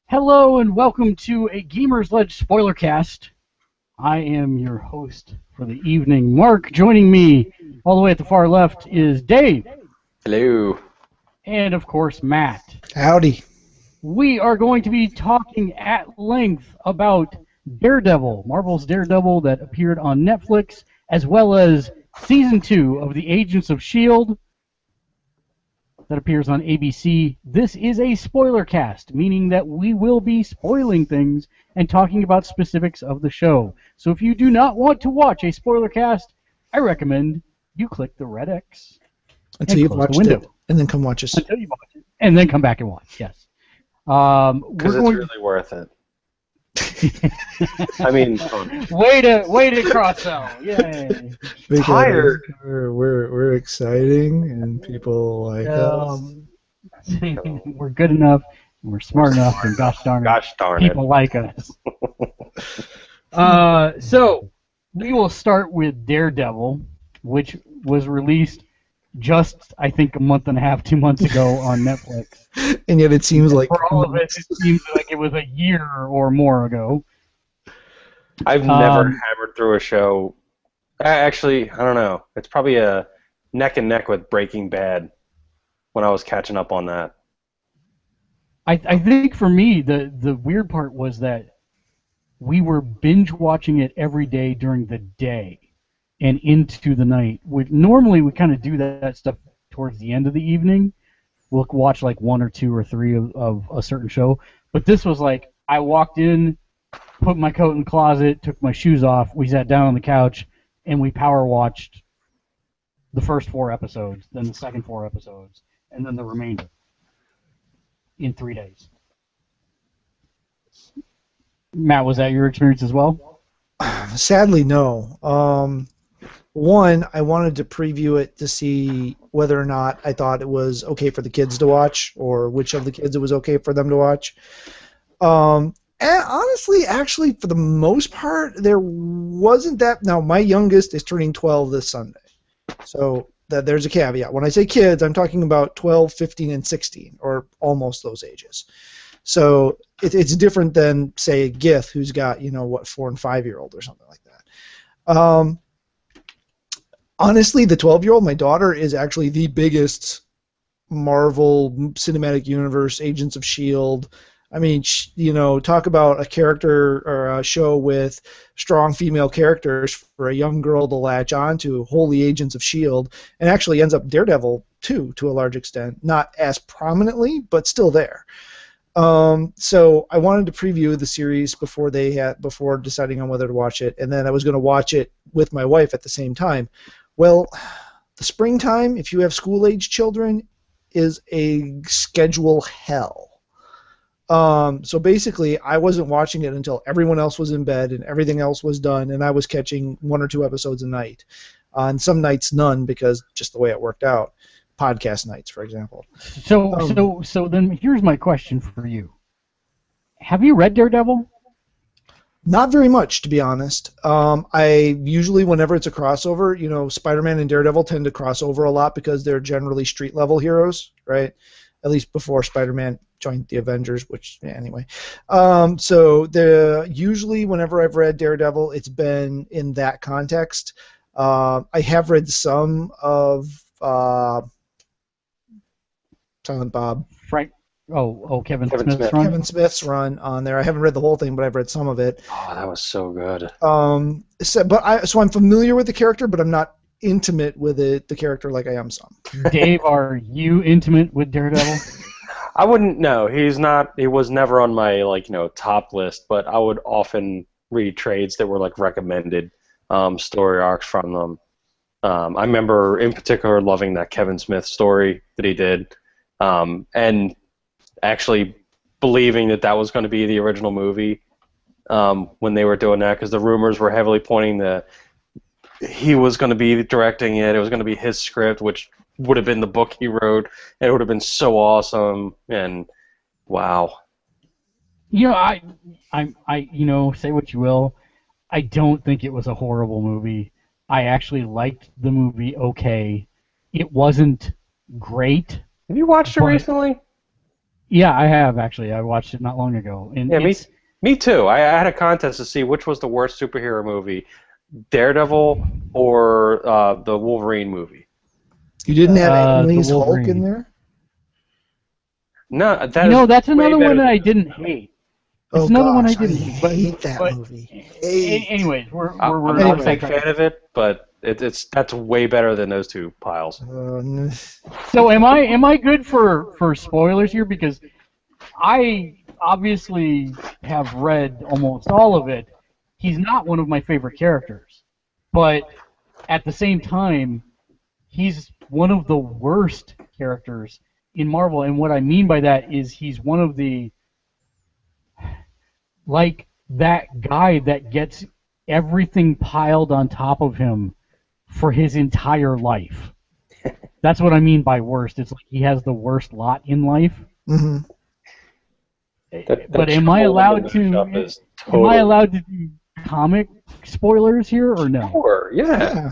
Hello and welcome to a Gamer's Ledge Spoilercast. I am your host for the evening, Mark. Joining me all the way at the far left is Dave. Hello. And of course, Matt. Howdy. We are going to be talking at length about Daredevil, Marvel's Daredevil that appeared on Netflix, as well as Season 2 of the Agents of S.H.I.E.L.D. that appears on ABC. This is a spoiler cast, meaning that we will be spoiling things and talking about specifics of the show. So if you do not want to watch a spoiler cast, I recommend you click the red X Until you've watched it, and then come watch us. Until you watch it, and then come back and watch, yes. Because it's really worth it. I mean, way to cross-sell. Yay. Tired. We're exciting, and people like us. We're good enough, and we're smart enough, and gosh darn it, people like us. So we will start with Daredevil, which was released just, I think, a month and a half, 2 months ago on Netflix. And yet it seems like... For all of it, it seems like it was a year or more ago. I've never hammered through a show. Actually, I don't know. It's probably a neck and neck with Breaking Bad when I was catching up on that. I think for me, the weird part was that we were binge watching it every day during the day and into the night. Normally we kind of do that stuff towards the end of the evening. We'll watch like 1 or 2 or 3 of a certain show. But this was like, I walked in, put my coat in the closet, took my shoes off, we sat down on the couch, and we power watched the first 4 episodes, then the second 4 episodes, and then the remainder in 3 days. Matt, was that your experience as well? Sadly, no. One, I wanted to preview it to see whether or not I thought it was okay for the kids to watch, or which of the kids it was okay for them to watch. And honestly, actually, for the most part, there wasn't that. Now, my youngest is turning 12 this Sunday. So there's a caveat. When I say kids, I'm talking about 12, 15, and 16, or almost those ages. So it's different than, say, Gith, who's got, 4 and 5-year-old or something like that. Honestly, the 12-year-old, my daughter, is actually the biggest Marvel Cinematic Universe, Agents of S.H.I.E.L.D. I mean, talk about a character or a show with strong female characters for a young girl to latch on to. Holy Agents of S.H.I.E.L.D. And actually ends up Daredevil, too, to a large extent. Not as prominently, but still there. So I wanted to preview the series before deciding on whether to watch it, and then I was going to watch it with my wife at the same time. Well, the springtime, if you have school-age children, is a schedule hell. So basically, I wasn't watching it until everyone else was in bed and everything else was done, and I was catching 1 or 2 episodes a night. On some nights, none, because just the way it worked out. Podcast nights, for example. So then here's my question for you. Have you read Daredevil? Not very much, to be honest. I usually, whenever it's a crossover, Spider-Man and Daredevil tend to cross over a lot because they're generally street-level heroes, right? At least before Spider-Man joined the Avengers, which, anyway. So usually, whenever I've read Daredevil, it's been in that context. I have read some of Silent Bob. Kevin Smith's run? Kevin Smith's run on there. I haven't read the whole thing, but I've read some of it. Oh, that was so good. So I'm familiar with the character, but I'm not intimate with the character like I am some. Dave, are you intimate with Daredevil? I wouldn't know. He's not. He was never on my top list, but I would often read trades that were recommended story arcs from them. I remember in particular loving that Kevin Smith story that he did. And actually believing that was going to be the original movie when they were doing that, because the rumors were heavily pointing that he was going to be directing it. It was going to be his script, which would have been the book he wrote, and it would have been so awesome. And wow. I say what you will. I don't think it was a horrible movie. I actually liked the movie okay. It wasn't great. Have you watched it recently? Yeah, I have actually. I watched it not long ago, and Yeah, it's me too. I had a contest to see which was the worst superhero movie, Daredevil or the Wolverine movie. You didn't have Ang the Lee's Hulk in Wolverine. there? No, that You is know, that's way another one better that than I this didn't movie. hate. It's Oh another one I gosh, I didn't hate, but hate that but movie. Hate. anyways, we're I'm we're not off a Anyway. big track. fan of it, but that's way better than those two piles. So am I good for spoilers here, because I obviously have read almost all of it. He's not one of my favorite characters, but at the same time, he's one of the worst characters in Marvel. And what I mean by that is he's one of the, like, that guy that gets everything piled on top of him for his entire life. That's what I mean by worst. It's like he has the worst lot in life. hmm But am I allowed to? Is Am I totally allowed to do comic spoilers here or no? sure. Yeah. Yeah.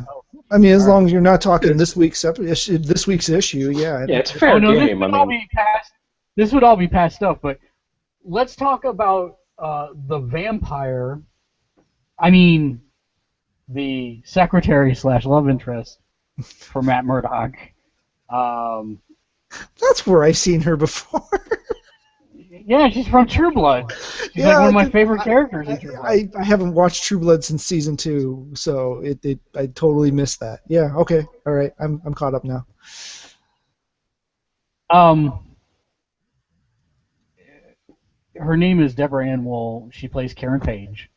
I mean, as long as you're not talking this week's issue, yeah. Yeah, it's fair Oh no, this game. would all be past. This would all be past stuff. But let's talk about the vampire. I mean, the secretary slash love interest for Matt Murdock. That's where I've seen her before. Yeah, she's from True Blood. She's like one of my favorite characters in True Blood. I haven't watched True Blood since season 2, so I totally missed that. Yeah, okay, all right, I'm caught up now. Her name is Deborah Ann Wool. She plays Karen Page.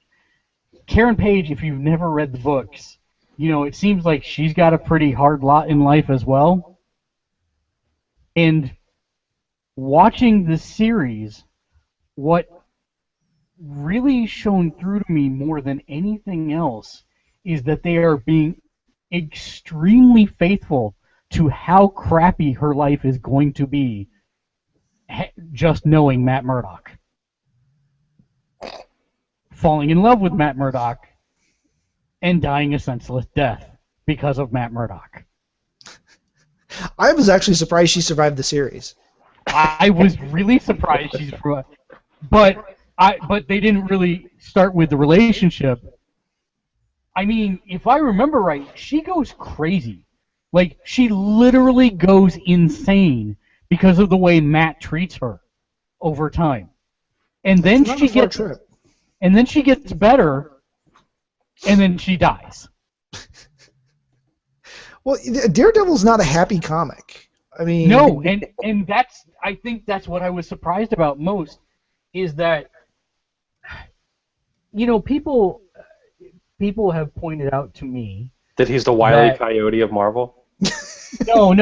Karen Page, if you've never read the books, it seems like she's got a pretty hard lot in life as well. And watching the series, what really shone through to me more than anything else is that they are being extremely faithful to how crappy her life is going to be just knowing Matt Murdock. Falling in love with Matt Murdock and dying a senseless death because of Matt Murdock. I was actually surprised she survived the series. I was really surprised she's, but they didn't really start with the relationship. I mean, if I remember right, she goes crazy. Like, she literally goes insane because of the way Matt treats her over time. And then she gets better, and then she dies. Well, Daredevil's not a happy comic. I mean, no, and I think that's what I was surprised about most, is that people have pointed out to me that he's the Wile E. Coyote of Marvel. No,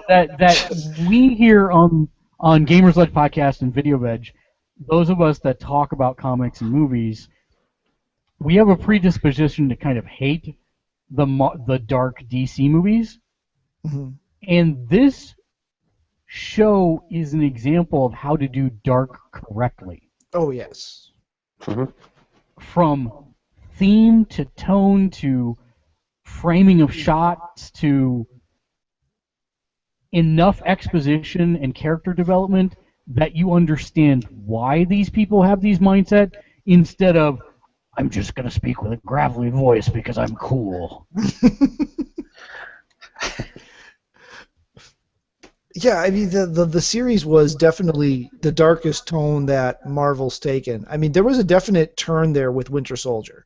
that we here on Gamers Led Podcast and Video Veg, those of us that talk about comics and movies, we have a predisposition to kind of hate the dark DC movies. Mm-hmm. And this show is an example of how to do dark correctly. Oh, yes. Mm-hmm. From theme to tone to framing of shots to enough exposition and character development that you understand why these people have these mindset, instead of, I'm just going to speak with a gravelly voice because I'm cool. Yeah, I mean, the series was definitely the darkest tone that Marvel's taken. I mean, there was a definite turn there with Winter Soldier.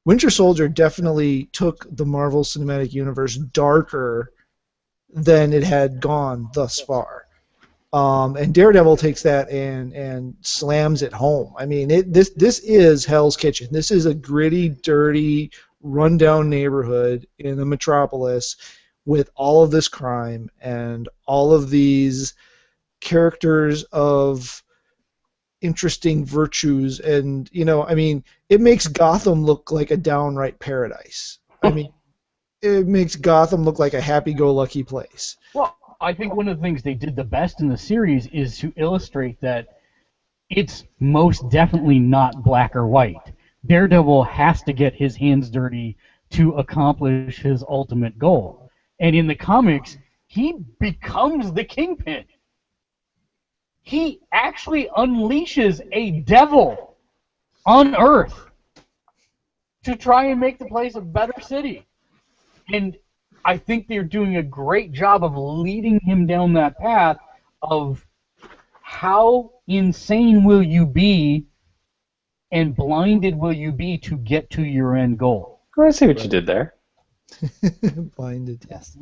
Winter Soldier definitely took the Marvel Cinematic Universe darker than it had gone thus far. And Daredevil takes that and slams it home. I mean, this is Hell's Kitchen. This is a gritty, dirty, rundown neighborhood in the metropolis with all of this crime and all of these characters of interesting virtues. And, I mean, it makes Gotham look like a downright paradise. I mean, it makes Gotham look like a happy-go-lucky place. Well, I think one of the things they did the best in the series is to illustrate that it's most definitely not black or white. Daredevil has to get his hands dirty to accomplish his ultimate goal. And in the comics, he becomes the Kingpin. he actually unleashes a devil on Earth to try and make the place a better city. And I think they're doing a great job of leading him down that path of how insane will you be and blinded will you be to get to your end goal. I see what you did there. Blinded, yes.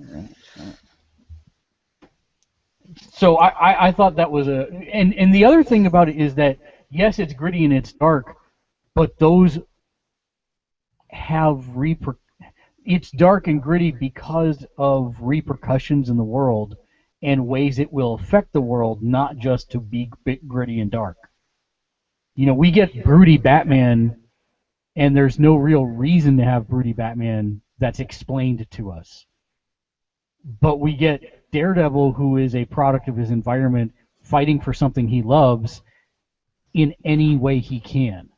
So I thought that was and the other thing about it is that, yes, it's gritty and it's dark, but those have it's dark and gritty because of repercussions in the world and ways it will affect the world, not just to be gritty and dark. You know, we get broody Batman, and there's no real reason to have broody Batman that's explained to us. But we get Daredevil, who is a product of his environment, fighting for something he loves in any way he can.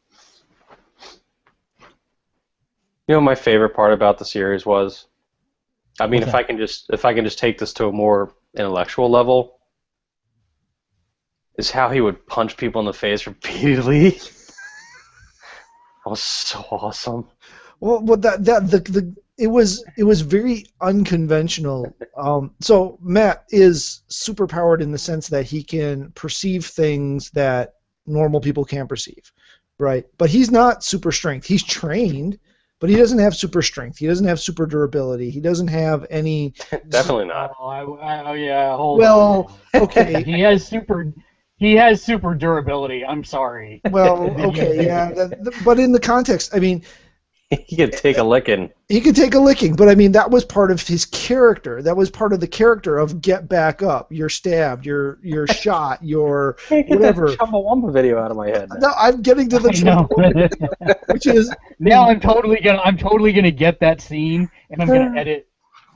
You know what my favorite part about the series was? I mean, What's if I can just take this to a more intellectual level, is how he would punch people in the face repeatedly. That was so awesome. Well, it was very unconventional. So Matt is superpowered in the sense that he can perceive things that normal people can't perceive, right? But he's not super strength. He's trained, but he doesn't have super strength. He doesn't have super durability. He doesn't have any. Definitely not. Oh yeah, hold on. Well, okay. He has super durability. I'm sorry. Well, okay, yeah. But in the context, I mean, He could take a licking. he could take a licking, but I mean that was part of his character. That was part of the character of get back up. You're stabbed. You're shot. You're whatever. Get that Chumbawamba video out of my head. No, I'm getting to the I know. which is Now I'm totally gonna get that scene, and I'm gonna edit.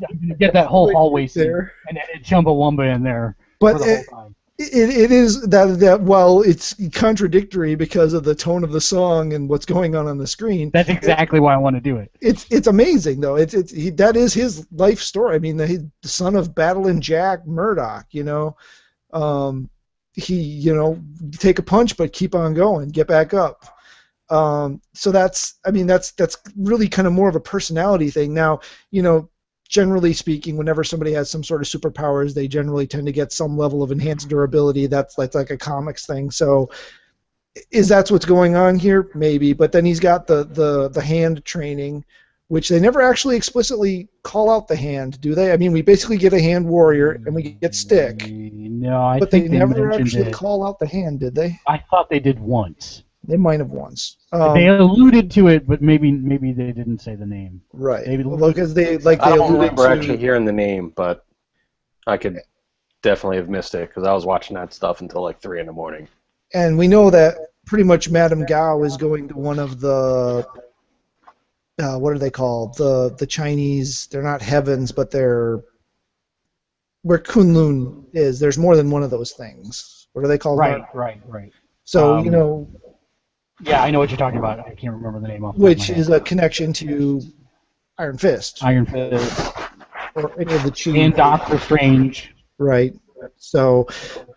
I'm gonna get that whole hallway scene there. and edit Chumbawamba in there But for the whole time. it is that while it's contradictory because of the tone of the song and what's going on the screen. That's exactly why I want to do it. It's amazing though. That is his life story. I mean, the son of Battling Jack Murdoch. You know, he take a punch but keep on going, get back up. So that's really kind of more of a personality thing. Now, generally speaking, whenever somebody has some sort of superpowers, they generally tend to get some level of enhanced durability. That's like a comics thing. So, is that what's going on here? Maybe. But then he's got the hand training, which they never actually explicitly call out the hand, do they? I mean, we basically get a hand warrior and we get stick. No, I but think they never mentioned actually it. call out the hand, did they? I thought they did once. They might have once. They alluded to it, but maybe they didn't say the name. Right. Maybe Well, because they I don't alluded remember to actually hearing the name, but I could definitely have missed it because I was watching that stuff until like 3 in the morning. And we know that pretty much Madame Gao is going to one of the what are they called? The Chinese. They're not heavens, but they're where Kunlun is. There's more than one of those things. What are they called? Right. So Yeah, I know what you're talking about. I can't remember the name off the top of which my head. is a connection to Iron Fist Iron Fist or any of the Chi. and Doctor Strange. Right. So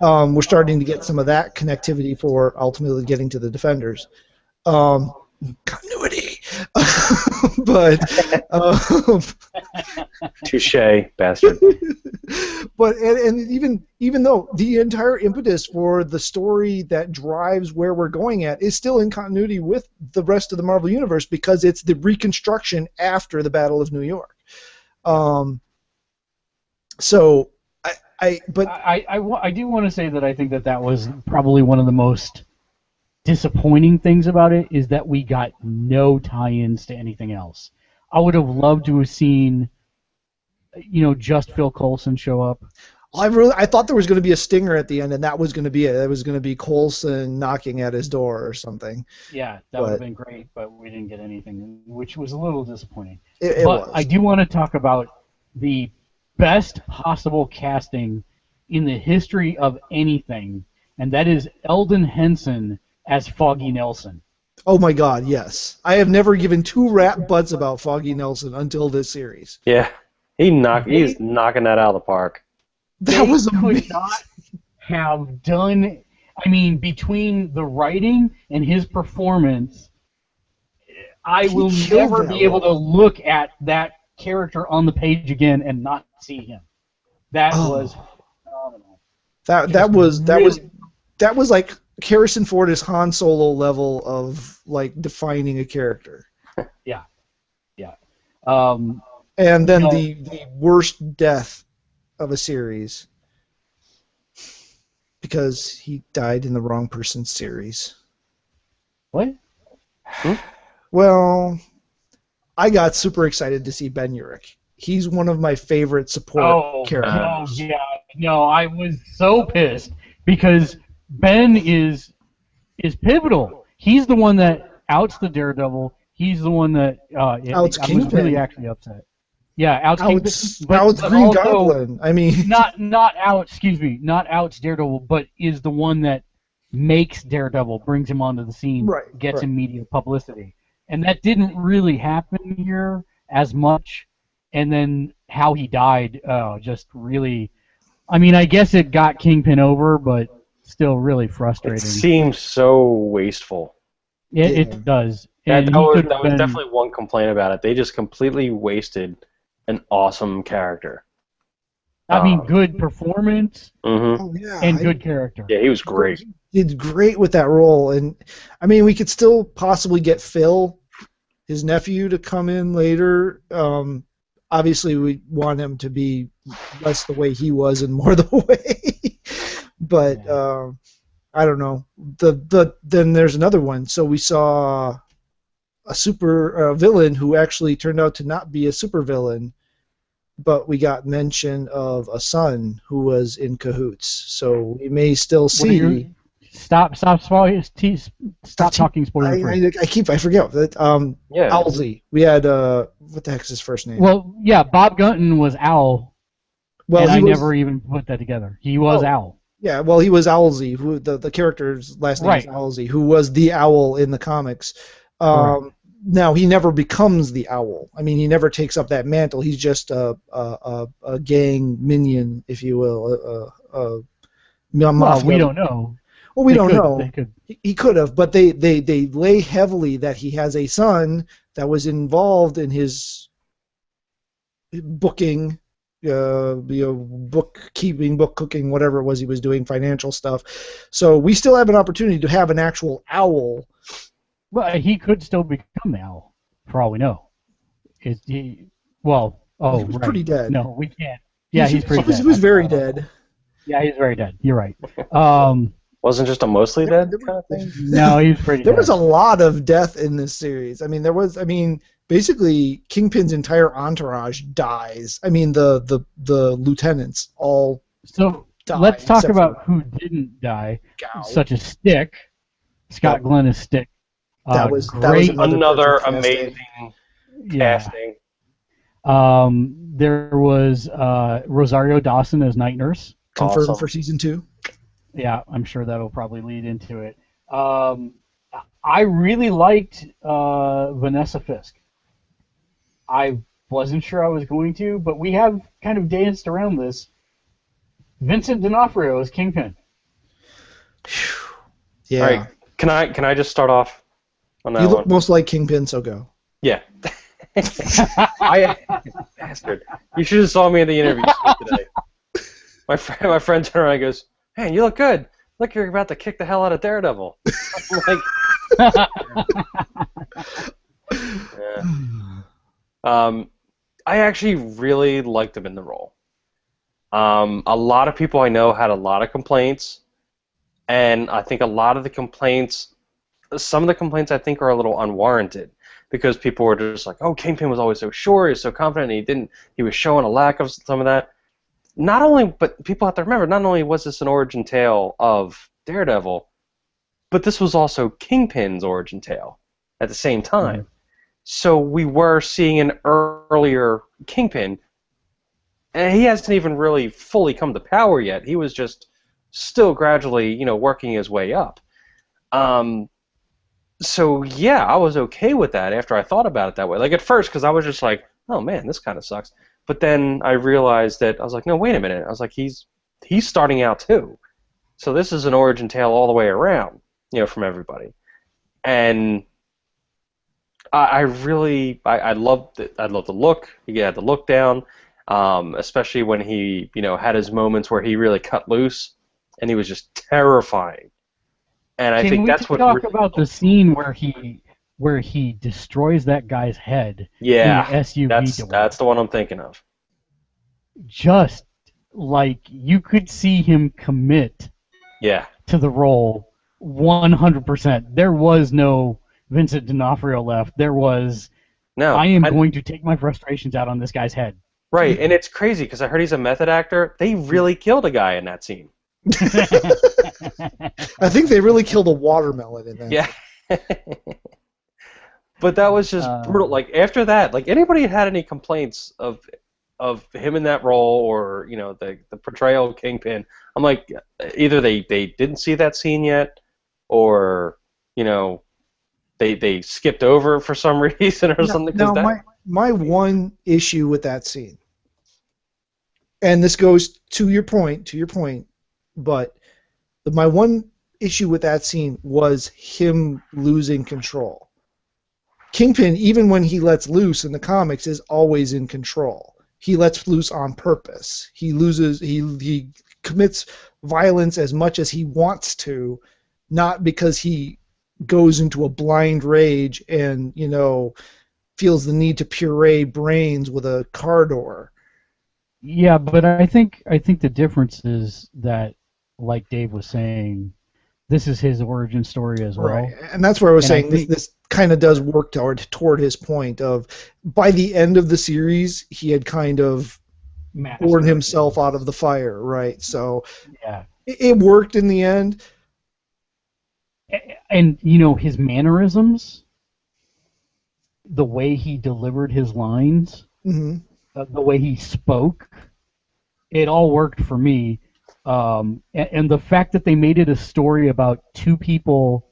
we're starting to get some of that connectivity for ultimately getting to the Defenders. Continuity. But Touche, bastard. but and even though the entire impetus for the story that drives where we're going at is still in continuity with the rest of the Marvel Universe because it's the reconstruction after the Battle of New York. So I do want to say that I think that was probably one of the most disappointing things about it is that we got no tie-ins to anything else. I would have loved to have seen, just Phil Coulson show up. I thought there was going to be a stinger at the end, and that was going to be it. It was going to be Coulson knocking at his door or something. Yeah, that would have been great, but we didn't get anything, which was a little disappointing. It was. I do want to talk about the best possible casting in the history of anything, and that is Eldon Henson as Foggy Nelson. Oh my God, yes. I have never given two rat butts about Foggy Nelson until this series. Yeah, he's knocking that out of the park. That was They amazing. could not have done I mean, between the writing and his performance, I He will killed never that be able to role. look at that character on the page again and not see him. That was Oh, phenomenal. that Just that was that was really, that was like Harrison Ford is Han Solo level of like defining a character. yeah, yeah. Um, And you then know the worst death of a series because he died in the wrong person's series. what? Hmm? Well, I got super excited to see Ben Urich. He's one of my favorite support Oh characters. yeah. No, I was so pissed because Ben is pivotal. He's the one that outs the Daredevil. He's the one that Outs I was really Kingpin. actually upset. Yeah, outs Kingpin, Outs but Green also Goblin. I mean, not outs. Excuse me, not outs Daredevil, but is the one that makes Daredevil, brings him onto the scene, right, gets right. him media publicity, and that didn't really happen here as much. And then how he died, just really. I mean, I guess it got Kingpin over, but still really It frustrating. seems so wasteful. Yeah. It does, That and that he was could have that was been. definitely one complaint about it. They just completely wasted an awesome character. I mean, Um, good performance hmm Oh yeah, and good character. Yeah, he was great. he did great with that role, and I mean, we could still possibly get Phil, his nephew, to come in later. Obviously, we want him to be less the way he was and more the way. But Yeah. I don't know. Then there's another one. So we saw a super villain who actually turned out to not be a super villain, but we got mention of a son who was in cahoots. So we may still What are see. you? Stop stop talking spoiler free. I forget that. Yeah. Owlsy. We had what the heck's his first name? Well, yeah, Bob Gunton was Owl, Well, and he I was. never even put that together. He was Oh, Owl. yeah. Well, he was Owlsy, who the character's last name is Right. Owlsy, who was the owl in the comics. Correct. Now he never becomes the owl. I mean, he never takes up that mantle. He's just a gang minion, if you will, a Well, mafia. we don't know. Well, we They don't could. They know. could. He could have, but they lay heavily that he has a son that was involved in his booking, bookkeeping, book cooking, whatever it was he was doing, financial stuff. So we still have an opportunity to have an actual owl. Well, he could still become the Owl, for all we know. Well, He was right. pretty dead. No, we can't. Yeah, he's pretty dead. He was very dead. Yeah, he's very dead. You're right. Wasn't just a mostly dead kind of thing. No, he's pretty There dead. was a lot of death in this series. I mean, basically Kingpin's entire entourage dies. I mean, the lieutenants all So die. let's talk except about for who didn't die, Gao. such as Stick. Scott Yep. Glenn is Stick. That was great. Another perfect casting. amazing Yeah. casting. There was Rosario Dawson as Night Nurse. Confirmed Awesome. for season 2. Yeah, I'm sure that'll probably lead into it. I really liked Vanessa Fisk. I wasn't sure I was going to, but we have kind of danced around this. Vincent D'Onofrio as Kingpin. Yeah. All right, can I just start off on that You look one? most like Kingpin, so go. Yeah. Bastard. You should have saw me in the interview today. My friend turned around and goes, "Man, you look good. Look, you're about to kick the hell out of Daredevil." I'm like, yeah. I actually really liked him in the role. A lot of people I know had a lot of complaints, and I think a lot of the complaints, some of the complaints I think are a little unwarranted, because people were just like, "Oh, Kingpin was always so sure, he was so confident, and he was showing a lack of some of that." Not only, but people have to remember, not only was this an origin tale of Daredevil, but this was also Kingpin's origin tale at the same time. Mm-hmm. So we were seeing an earlier Kingpin, and he hasn't even really fully come to power yet. He was just still gradually, working his way up. So yeah, I was okay with that after I thought about it that way. Like at first, because I was just like, "Oh man, this kind of sucks." But then I realized that I was like, "No, wait a minute." I was like, "He's starting out too." So this is an origin tale all the way around, from everybody. And I really I love the look. He had the look down, especially when he had his moments where he really cut loose, and he was just terrifying. And I Can think we that's what talk really about the scene where he destroys that guy's head in the yeah, SUV door? that's the one I'm thinking of. Just like you could see him commit Yeah. to the role 100%. There was no Vincent D'Onofrio left. There was, No. I am going to take my frustrations out on this guy's head. Right, and it's crazy because I heard he's a method actor. They really killed a guy in that scene. I think they really killed a watermelon in that. Yeah. But that was just brutal. Like after that, like anybody had any complaints of him in that role or the portrayal of Kingpin, I'm like either they didn't see that scene yet, or they skipped over it for some reason or something. Now, my one issue with that scene, and this goes to your point, but my one issue with that scene was him losing control. Kingpin, even when he lets loose in the comics, is always in control. He lets loose on purpose. He commits violence as much as he wants to, not because he goes into a blind rage and feels the need to puree brains with a car door. Yeah, but I think the difference is that, like Dave was saying, this is his origin story as well. Right, and that's where I was saying this kind of does work toward his point of by the end of the series he had kind of poured himself out of the fire, right? So yeah, it worked in the end. And his mannerisms, the way he delivered his lines, Mm-hmm. The way he spoke, it all worked for me. And the fact that they made it a story about two people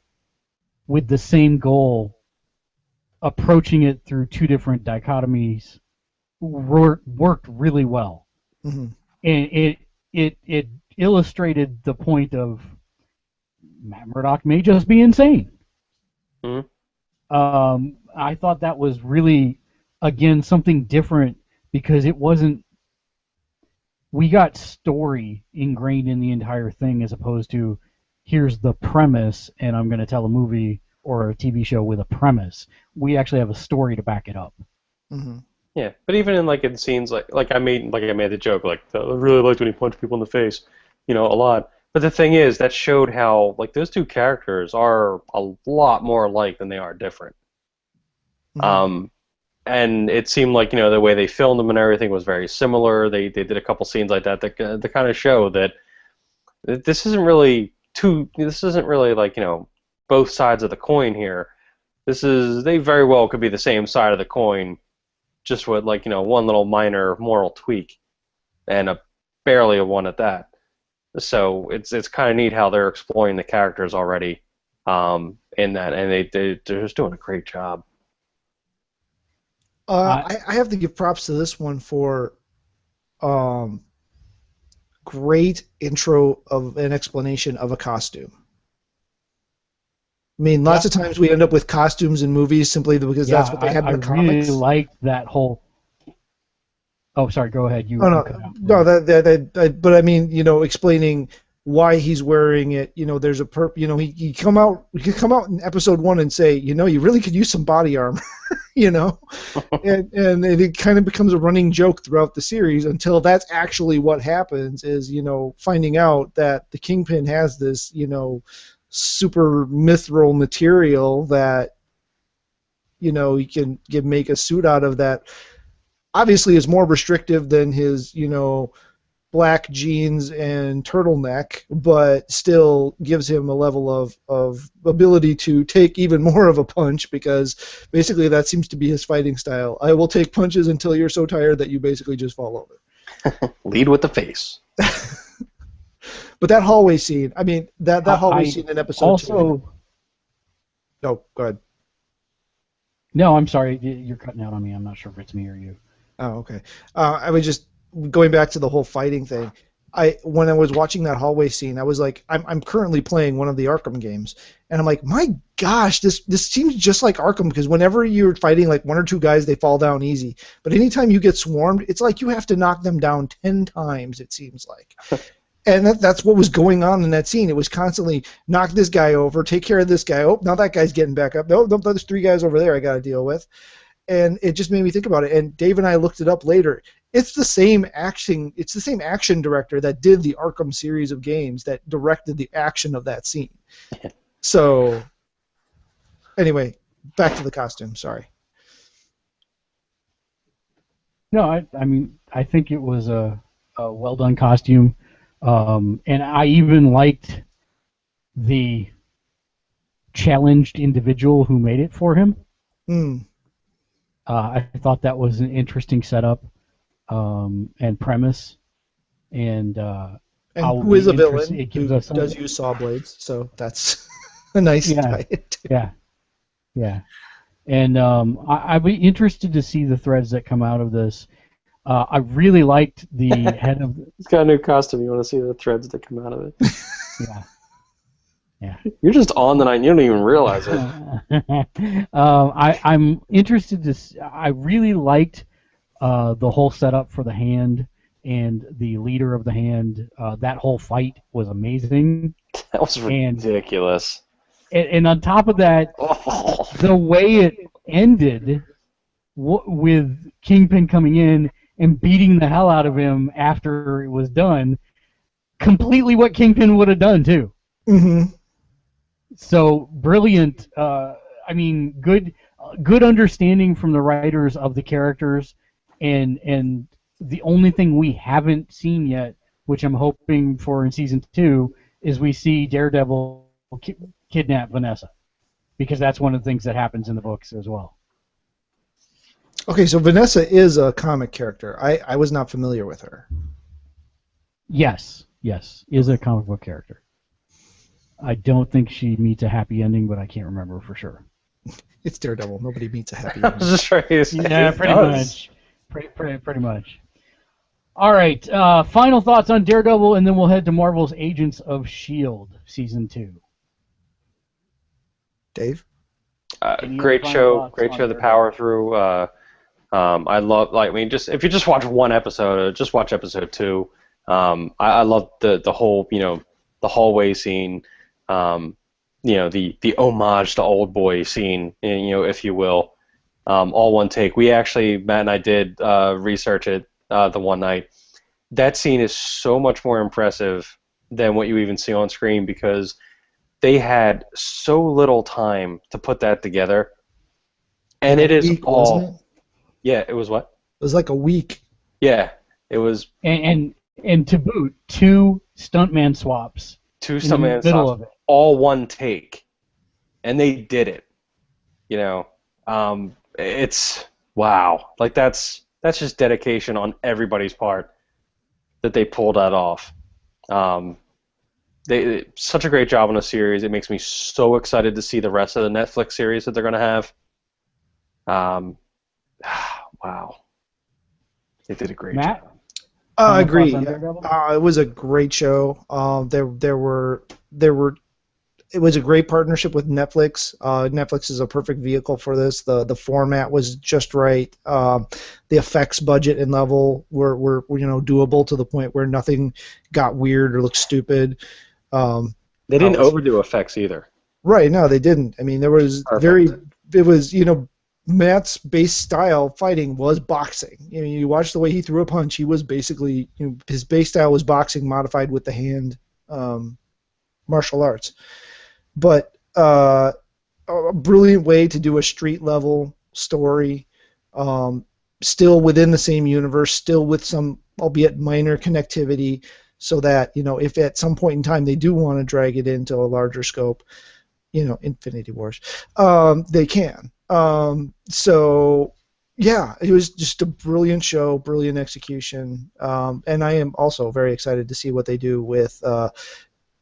with the same goal approaching it through two different dichotomies worked really well. Mm-hmm. And it illustrated the point of Matt Murdock may just be insane. Mm-hmm. I thought that was really, again, something different because it wasn't. We got story ingrained in the entire thing as opposed to here's the premise and I'm going to tell a movie or a TV show with a premise. We actually have a story to back it up. Mm-hmm. Yeah, but even in scenes like I made the joke I really liked when he punched people in the face, a lot. But the thing is that showed how those two characters are a lot more alike than they are different. Mm-hmm. And it seemed like the way they filmed them and everything was very similar. They did a couple scenes like that that kind of show that this isn't really both sides of the coin here. They very well could be the same side of the coin, just with one little minor moral tweak, and barely a one at that. So it's kind of neat how they're exploring the characters already in that, and they're just doing a great job. I have to give props to this one for great intro of an explanation of a costume. I mean, lots of times we end up with costumes in movies simply because that's what they had in the comics. I really liked that whole. Oh, sorry. Go ahead. But I mean, explaining why he's wearing it. There's a he come out in episode 1 and say, you really could use some body armor, and it kind of becomes a running joke throughout the series until that's actually what happens is, finding out that the Kingpin has this, super mithril material that, he can make a suit out of that. Obviously, is more restrictive than his, black jeans and turtleneck, but still gives him a level of ability to take even more of a punch because basically that seems to be his fighting style. I will take punches until you're so tired that you basically just fall over. Lead with the face. But that hallway scene, I mean, that hallway scene in episode 2. No, go ahead. No, I'm sorry. You're cutting out on me. I'm not sure if it's me or you. Oh, okay. I was just going back to the whole fighting thing. when I was watching that hallway scene, I was like, I'm currently playing one of the Arkham games, and I'm like, my gosh, this seems just like Arkham, because whenever you're fighting like one or two guys, they fall down easy. But anytime you get swarmed, it's like you have to knock them down 10 times, it seems like. And that's what was going on in that scene. It was constantly knock this guy over, take care of this guy. Oh, now that guy's getting back up. No, there's 3 guys over there I got to deal with. And it just made me think about it. And Dave and I looked it up later. It's the same action director that did the Arkham series of games that directed the action of that scene. So, anyway, back to the costume. Sorry. No, I mean, I think it was a well done costume. And I even liked the challenged individual who made it for him. I thought that was an interesting setup and premise. And who is a villain who does use saw blades, so that's a nice tie. Yeah. And I'd be interested to see the threads that come out of this. I really liked the head of... He's got a new costume. You want to see the threads that come out of it? Yeah. You're just on the night. You don't even realize it. I'm interested to... I really liked the whole setup for the hand and the leader of the hand. That whole fight was amazing. That was ridiculous. And on top of that, the way it ended with Kingpin coming in and beating the hell out of him after it was done, completely what Kingpin would have done too. Mm-hmm. So brilliant. I mean, good understanding from the writers of the characters, and the only thing we haven't seen yet, which I'm hoping for in season 2, is we see Daredevil kidnap Vanessa, because that's one of the things that happens in the books as well. Okay, so Vanessa is a comic character. I was not familiar with her. Yes, is a comic book character. I don't think she meets a happy ending, but I can't remember for sure. It's Daredevil. Nobody meets a happy I ending. was just trying to say, yeah, pretty much. Pretty much. All right, final thoughts on Daredevil, and then we'll head to Marvel's Agents of S.H.I.E.L.D. Season 2. Dave? Great show. The power through. I love, if you just watch one episode, just watch episode 2. I love the whole, the hallway scene, the homage to Old Boy scene, if you will, all one take. We actually, Matt and I did research it the one night. That scene is so much more impressive than what you even see on screen, because they had so little time to put that together, and it is all. Wasn't it? Yeah, it was what? It was like a week. Yeah, it was. And to boot, 2 stuntman swaps. 2 stuntman swaps, all one take, and they did it. It's wow. Like that's just dedication on everybody's part that they pulled that off. They such a great job on the series. It makes me so excited to see the rest of the Netflix series that they're going to have. Wow, they did a great job. I agree. It was a great show. It was a great partnership with Netflix. Netflix is a perfect vehicle for this. The format was just right. The effects budget and level were doable to the point where nothing got weird or looked stupid. They didn't overdo effects either. Right? No, they didn't. I mean, there was Matt's base style fighting was boxing. You watch the way he threw a punch. He was basically, his base style was boxing modified with the hand, martial arts. But a brilliant way to do a street level story, still within the same universe, still with some, albeit minor, connectivity, so that if at some point in time they do want to drag it into a larger scope, Infinity Wars, they can. So yeah, it was just a brilliant show, brilliant execution, and I am also very excited to see what they do with I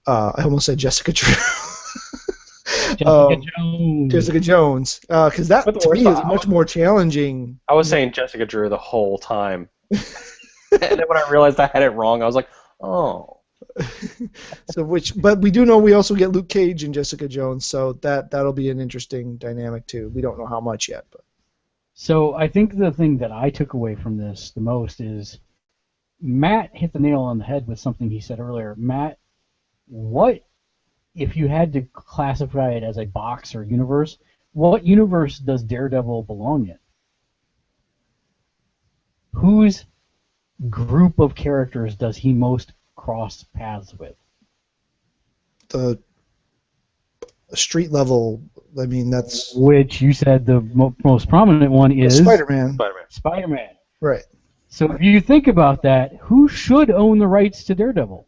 almost said Jessica Drew. Jessica Jones, because that to me is much more challenging. I was saying Jessica Drew the whole time, and then when I realized I had it wrong, I was like, Oh. But we do know we also get Luke Cage and Jessica Jones, so that'll be an interesting dynamic too. We don't know how much yet, but So I think the thing that I took away from this the most is Matt hit the nail on the head with something he said earlier. Matt, what if you had to classify it as a box or universe? What universe does Daredevil belong in? Whose group of characters does he most cross paths with? the street level. I mean, that's Which you said the most prominent one is Spider-Man. Spider-Man. Right. So if you think about that, who should own the rights to Daredevil?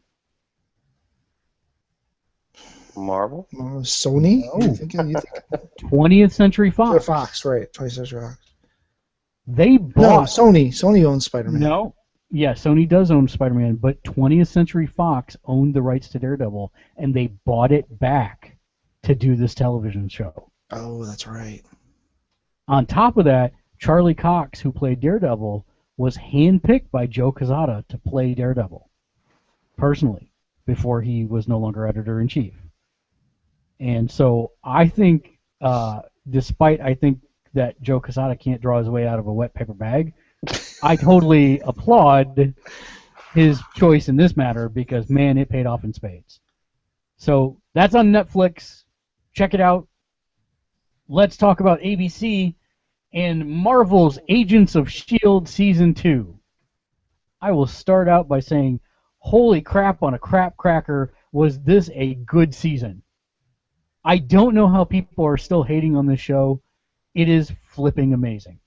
Marvel? Sony? No. You think 20th Century Fox. Fox, right? 20th Century Fox. They No, bought. Sony. Sony owns Spider-Man. No. Yeah, Sony does own Spider-Man, but 20th Century Fox owned the rights to Daredevil, and they bought it back to do this television show. Oh, that's right. On top of that, Charlie Cox, who played Daredevil, was handpicked by Joe Quesada to play Daredevil, personally, before he was no longer editor-in-chief. And so I think, despite I think that Joe Quesada can't draw his way out of a wet paper bag, I totally applaud his choice in this matter because, man, it paid off in spades. So that's on Netflix. Check it out. Let's talk about ABC and Marvel's Agents of S.H.I.E.L.D. Season 2. I will start out by saying, holy crap on a crap cracker, was this a good season. I don't know how people are still hating on this show. It is flipping amazing.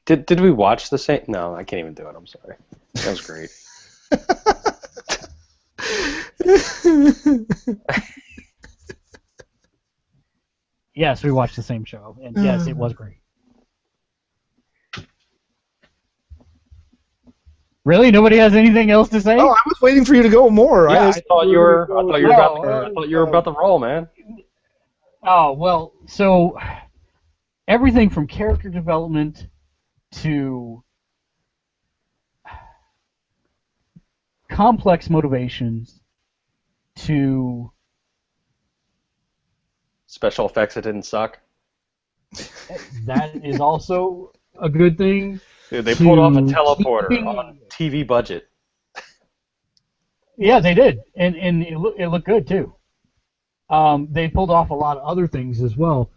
Did we watch the same? No, I can't even do it. I'm sorry. That was great. Yes, we watched the same show, and yes, it was great. Really? Nobody has anything else to say? Oh, I was waiting for you to go more. Yeah, I thought you were about to roll, man. Oh, well, so everything from character development to complex motivations to Special effects that didn't suck. that is also a good thing. Dude, they pulled off a To teleporter keeping- on TV budget. Yeah, they did, and it looked good too. They pulled off a lot of other things as well.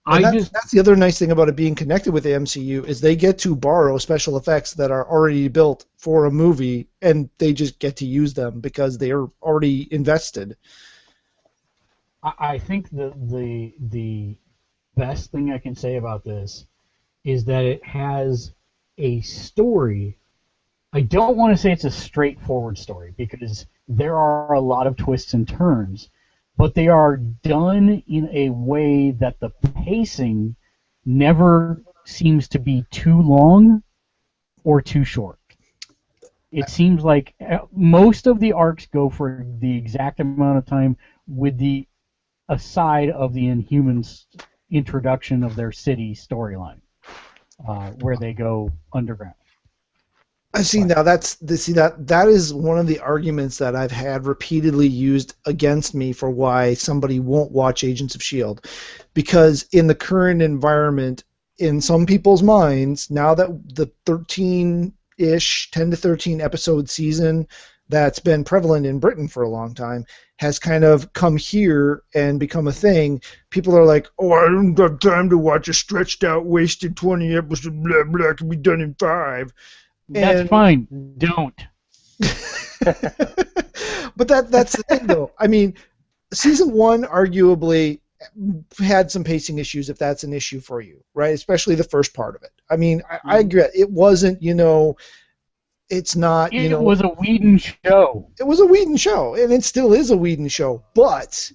That's the other nice thing about it being connected with the MCU is they get to borrow special effects that are already built for a movie, and they just get to use them because they are already invested. I think the best thing I can say about this is that it has a story. I don't want to say it's a straightforward story because there are a lot of twists and turns, but they are done in a way that the pacing never seems to be too long or too short. It seems like most of the arcs go for the exact amount of time, with the aside of the Inhumans introduction of their city storyline, where they go underground. I see now. That is one of the arguments that I've had repeatedly used against me for why somebody won't watch Agents of S.H.I.E.L.D. Because in the current environment, in some people's minds, now that the 13-ish, 10 to 13 episode season that's been prevalent in Britain for a long time has kind of come here and become a thing, people are like, oh, I don't have time to watch a stretched out, wasted 20 episodes, blah, blah, it can be done in 5. That's fine. Don't. But that's the thing, though. I mean, season 1 arguably had some pacing issues, if that's an issue for you, right? Especially the first part of it. I mean, I agree. It wasn't, it's not, It was a Whedon show. It was a Whedon show, and it still is a Whedon show. But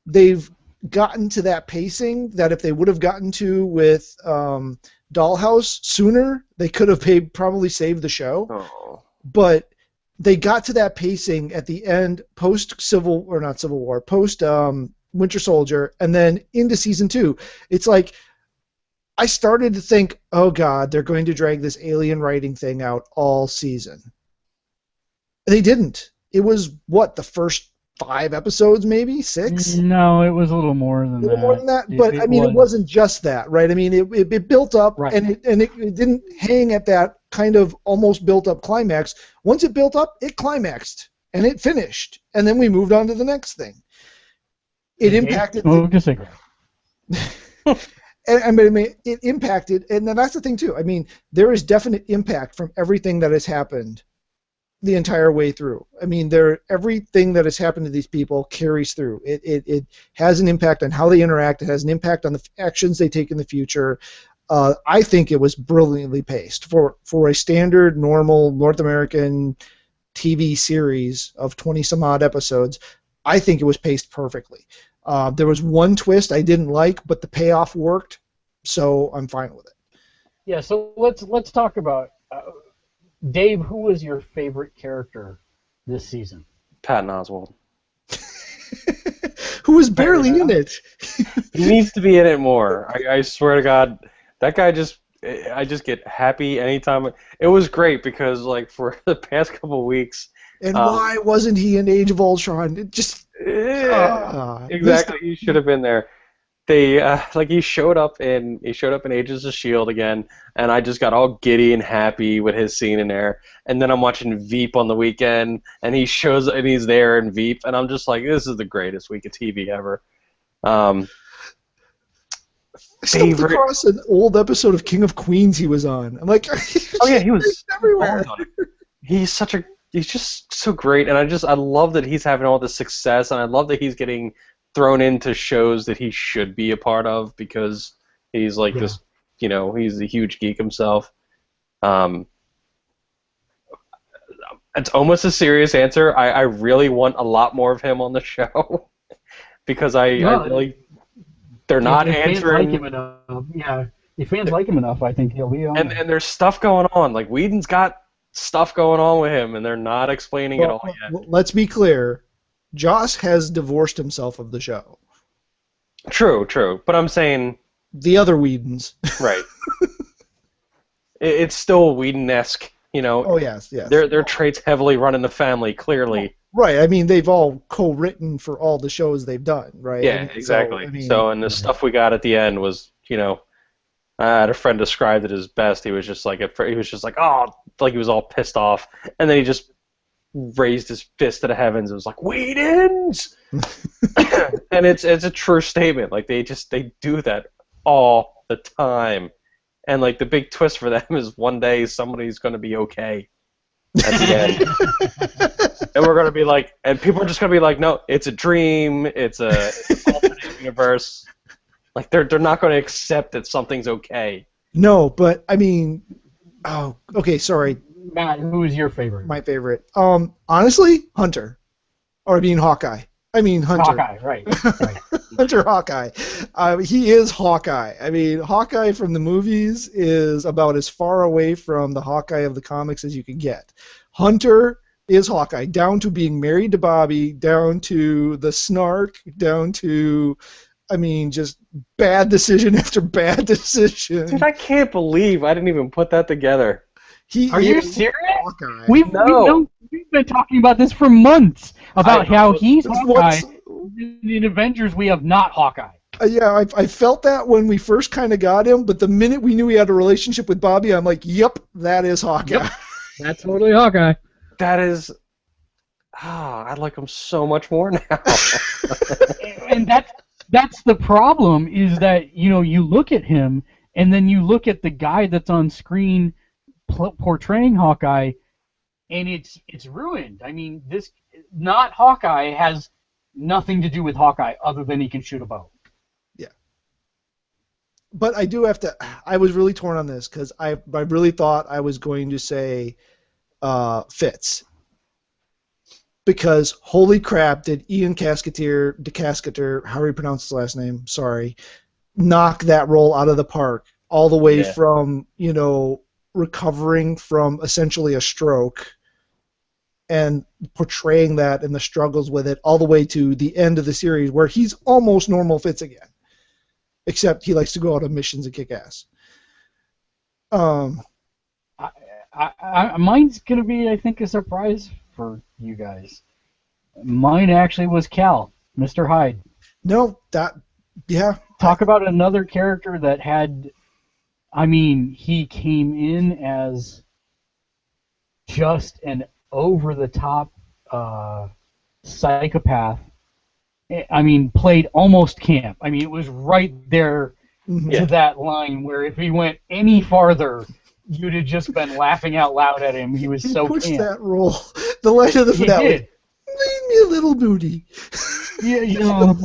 they've gotten to that pacing that if they would have gotten to with Dollhouse sooner, they could have probably saved the show. Oh. But they got to that pacing at the end, post Winter Soldier, and then into season 2. It's like I started to think, oh God, they're going to drag this alien writing thing out all season. They didn't. It was, what, the first 5 episodes, maybe? 6? No, it was a little more A than little more that. than that, but It I mean, it was. wasn't just that, right? I mean, it built up, Right. and it didn't hang at that kind of almost built up climax. Once it built up, it climaxed, and it finished, and then we moved on to the next thing. It impacted. Smoked a cigarette. I mean, it impacted, and then that's the thing too. I mean, there is definite impact from everything that has happened the entire way through. I mean, everything that has happened to these people carries through. It has an impact on how they interact. It has an impact on the actions they take in the future. I think it was brilliantly paced for a standard, normal North American TV series of 20 some odd episodes. I think it was paced perfectly. There was one twist I didn't like, but the payoff worked, so I'm fine with it. Yeah, so let's talk about Dave. Who was your favorite character this season? Patton Oswalt. Who was barely in it. He needs to be in it more. I swear to God, that guy I just get happy anytime. It was great because like for the past couple of weeks. And why wasn't he in Age of Ultron? It just exactly. He should have been there. They like he showed up in Agents of Shield again, and I just got all giddy and happy with his scene in there. And then I'm watching Veep on the weekend, and he's there in Veep, and I'm just like, this is the greatest week of TV ever. I stumbled across an old episode of King of Queens he was on. I'm like, oh yeah, he was everywhere. He's just so great, and I love that he's having all this success, and I love that he's getting thrown into shows that he should be a part of because he's like this, he's a huge geek himself. It's almost a serious answer. I really want a lot more of him on the show because I really they're not answering. Fans like him enough. Yeah, if fans like him enough, I think he'll be on. And there's stuff going on. Like Whedon's got stuff going on with him, and they're not explaining it all yet. Let's be clear. Joss has divorced himself of the show. True. But I'm saying the other Whedons. Right. It's still Whedon-esque, Oh yes. Their traits heavily run in the family, clearly. Right. I mean, they've all co-written for all the shows they've done, right? Yeah, exactly. So, and the stuff we got at the end was, I had a friend described it as best. He was just like, oh, like he was all pissed off, and then he just raised his fist to the heavens. It was like, Whedons! And it's a true statement. Like they do that all the time, and like the big twist for them is one day somebody's going to be okay at the end, and we're going to be like, and people are just going to be like, no, it's a dream. It's an alternate universe. Like they're not going to accept that something's okay. No, but I mean, oh, okay, sorry. Matt, who is your favorite? My favorite. Honestly, Hunter. Or I mean Hawkeye. I mean Hunter. Hawkeye, right. Hunter Hawkeye. He is Hawkeye. I mean, Hawkeye from the movies is about as far away from the Hawkeye of the comics as you can get. Hunter is Hawkeye, down to being married to Bobby, down to the snark, down to, I mean, just bad decision after bad decision. Dude, I can't believe I didn't even put that together. Are you serious? Hawkeye. We've been talking about this for months about how he's Hawkeye. In Avengers, we have not Hawkeye. Yeah, I felt that when we first kind of got him, but the minute we knew he had a relationship with Bobby, I'm like, yep, that is Hawkeye. Yep. That's totally Hawkeye. That is... I like him so much more now. And that's the problem, is that, you look at him, and then you look at the guy that's on screen portraying Hawkeye, and it's ruined. I mean, this not Hawkeye has nothing to do with Hawkeye other than he can shoot a bow. Yeah. But I do have to. I was really torn on this because I really thought I was going to say Fitz. Because holy crap, did Ian DeCasketer, however you pronounce his last name, sorry, knock that role out of the park all the way from recovering from essentially a stroke and portraying that and the struggles with it all the way to the end of the series where he's almost normal Fitz again. Except he likes to go out on missions and kick ass. Um, Mine's gonna be, I think, a surprise for you guys. Mine actually was Cal, Mr. Hyde. no, that, yeah, Talk about another character that had, I mean, he came in as just an over-the-top psychopath. I mean, played almost camp. I mean, it was right there mhm. to that line where if he went any farther, you'd have just been laughing out loud at him. He was He so pushed camp. that role. The line of the He finale. did. Leave me a little booty. Yeah, you know,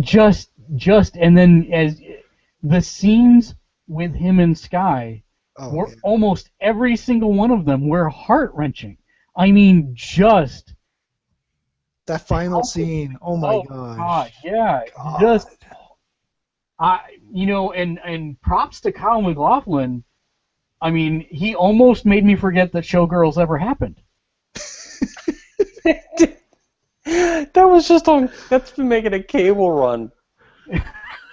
just, and then as the scenes with him and Sky Oh, were yeah. almost every single one of them were heart wrenching. I mean, just That final scene. Oh my God, gosh. yeah, God. just and props to Kyle MacLachlan. I mean, he almost made me forget that Showgirls ever happened. That was just on. That's been making a cable run.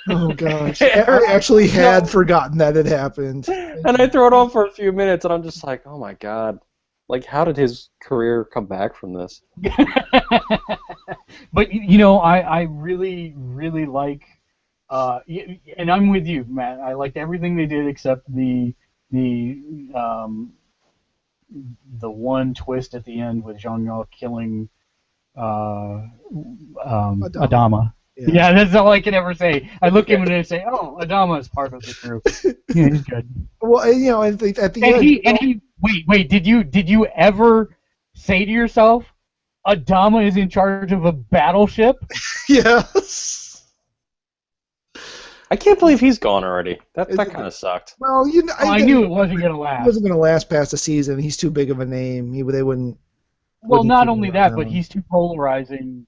Oh gosh. I actually had forgotten that it happened. And I throw it on for a few minutes, and I'm just like, oh my god. Like, how did his career come back from this? But I really really like, and I'm with you, Matt. I liked everything they did except the one twist at the end with Jean-Yao killing Adama. Yeah, that's all I can ever say. I look at him and I say, "Oh, Adama is part of the crew. Yeah, he's good." Well, at the And end. he wait. Did you ever say to yourself, Adama is in charge of a battleship? Yes. I can't believe he's gone already. That kind of sucked. Well, I knew it wasn't going to He last. wasn't going to last past the season. He's too big of a name. They wouldn't. Well, not keep only him that, around. but he's too polarizing.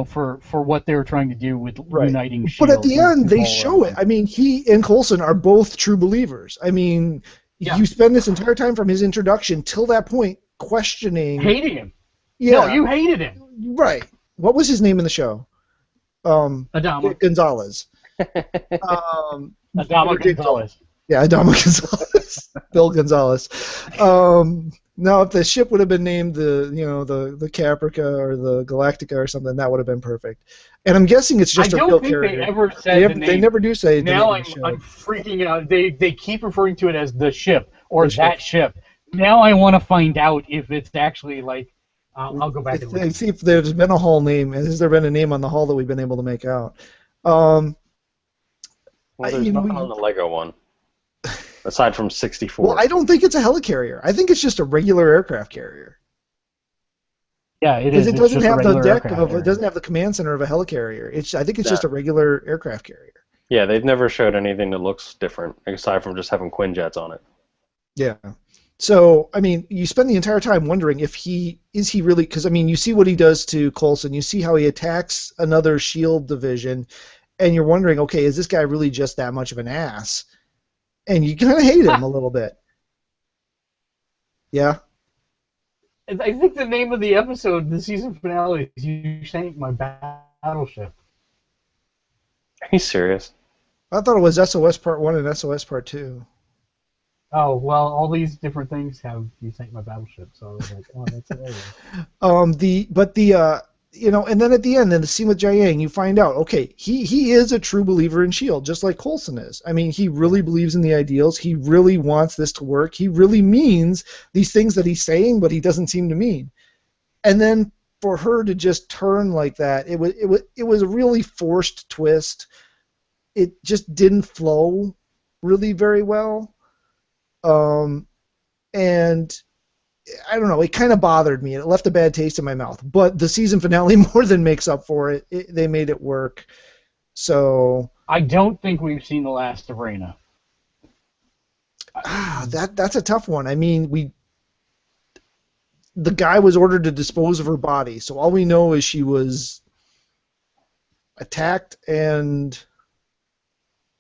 For what they were trying to do with uniting But Shield. at the end, they show it. I mean, he and Coulson are both true believers. I mean, you spend this entire time from his introduction till that point questioning. Hating him. Yeah. No, you hated him. Right. What was his name in the show? Adama. Gonzalez. Adama Gonzalez. Yeah, Adama Gonzalez. Bill Gonzalez. Now, if the ship would have been named the Caprica or the Galactica or something, that would have been perfect. And I'm guessing it's just a real character. I don't think they ever said the name. They never do say the name. Now I'm freaking out. They keep referring to it as the ship or that ship. Now I want to find out if it's actually like. I'll go back and look. See if there's been a hull name. Has there been a name on the hull that we've been able to make out? Well, there's nothing on the Lego one. Aside from 64. Well, I don't think it's a helicarrier. I think it's just a regular aircraft carrier. Yeah, it is. Because it doesn't have the deck it doesn't have the command center of a helicarrier. I think it's just a regular aircraft carrier. Yeah, they've never showed anything that looks different aside from just having Quinjets on it. Yeah. So, I mean, you spend the entire time wondering if he really, because I mean, you see what he does to Coulson, you see how he attacks another SHIELD division, and you're wondering, okay, is this guy really just that much of an ass? And you kind of hate him a little bit. Yeah. I think the name of the episode, the season finale, is "You Sank My Battleship." Are you serious? I thought it was SOS Part 1 and SOS Part 2. Oh, well, all these different things have "You Sank My Battleship," so I was like, oh, that's hilarious. And then at the end, in the scene with Jiang, you find out, okay, he is a true believer in SHIELD, just like Coulson is. I mean, he really believes in the ideals. He really wants this to work. He really means these things that he's saying, but he doesn't seem to mean. And then for her to just turn like that, it was a really forced twist. It just didn't flow really very well. And I don't know, it kind of bothered me. It left a bad taste in my mouth. But the season finale more than makes up for it. They made it work. So I don't think we've seen the last of Reyna. That's a tough one. I mean, the guy was ordered to dispose of her body, so all we know is she was attacked and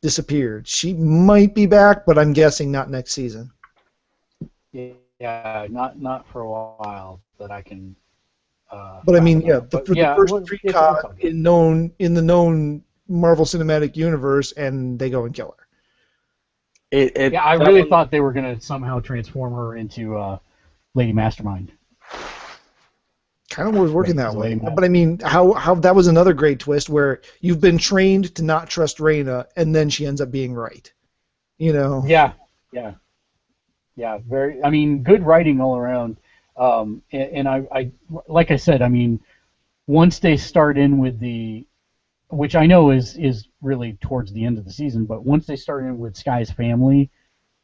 disappeared. She might be back, but I'm guessing not next season. Yeah, not for a while that I can. But I mean, the first precog in the known Marvel Cinematic Universe, and they go and kill her. It Yeah, I that really one, thought they were going to somehow transform her into Lady Mastermind. Kind of was working Right, that as a Lady way. But I Mastermind. mean, how that was another great twist where you've been trained to not trust Reyna, and then she ends up being right. You know. Yeah, yeah, yeah. Very. I mean, good writing all around. And like I said, I mean, once they start in with the, which I know is really towards the end of the season, but once they start in with Sky's family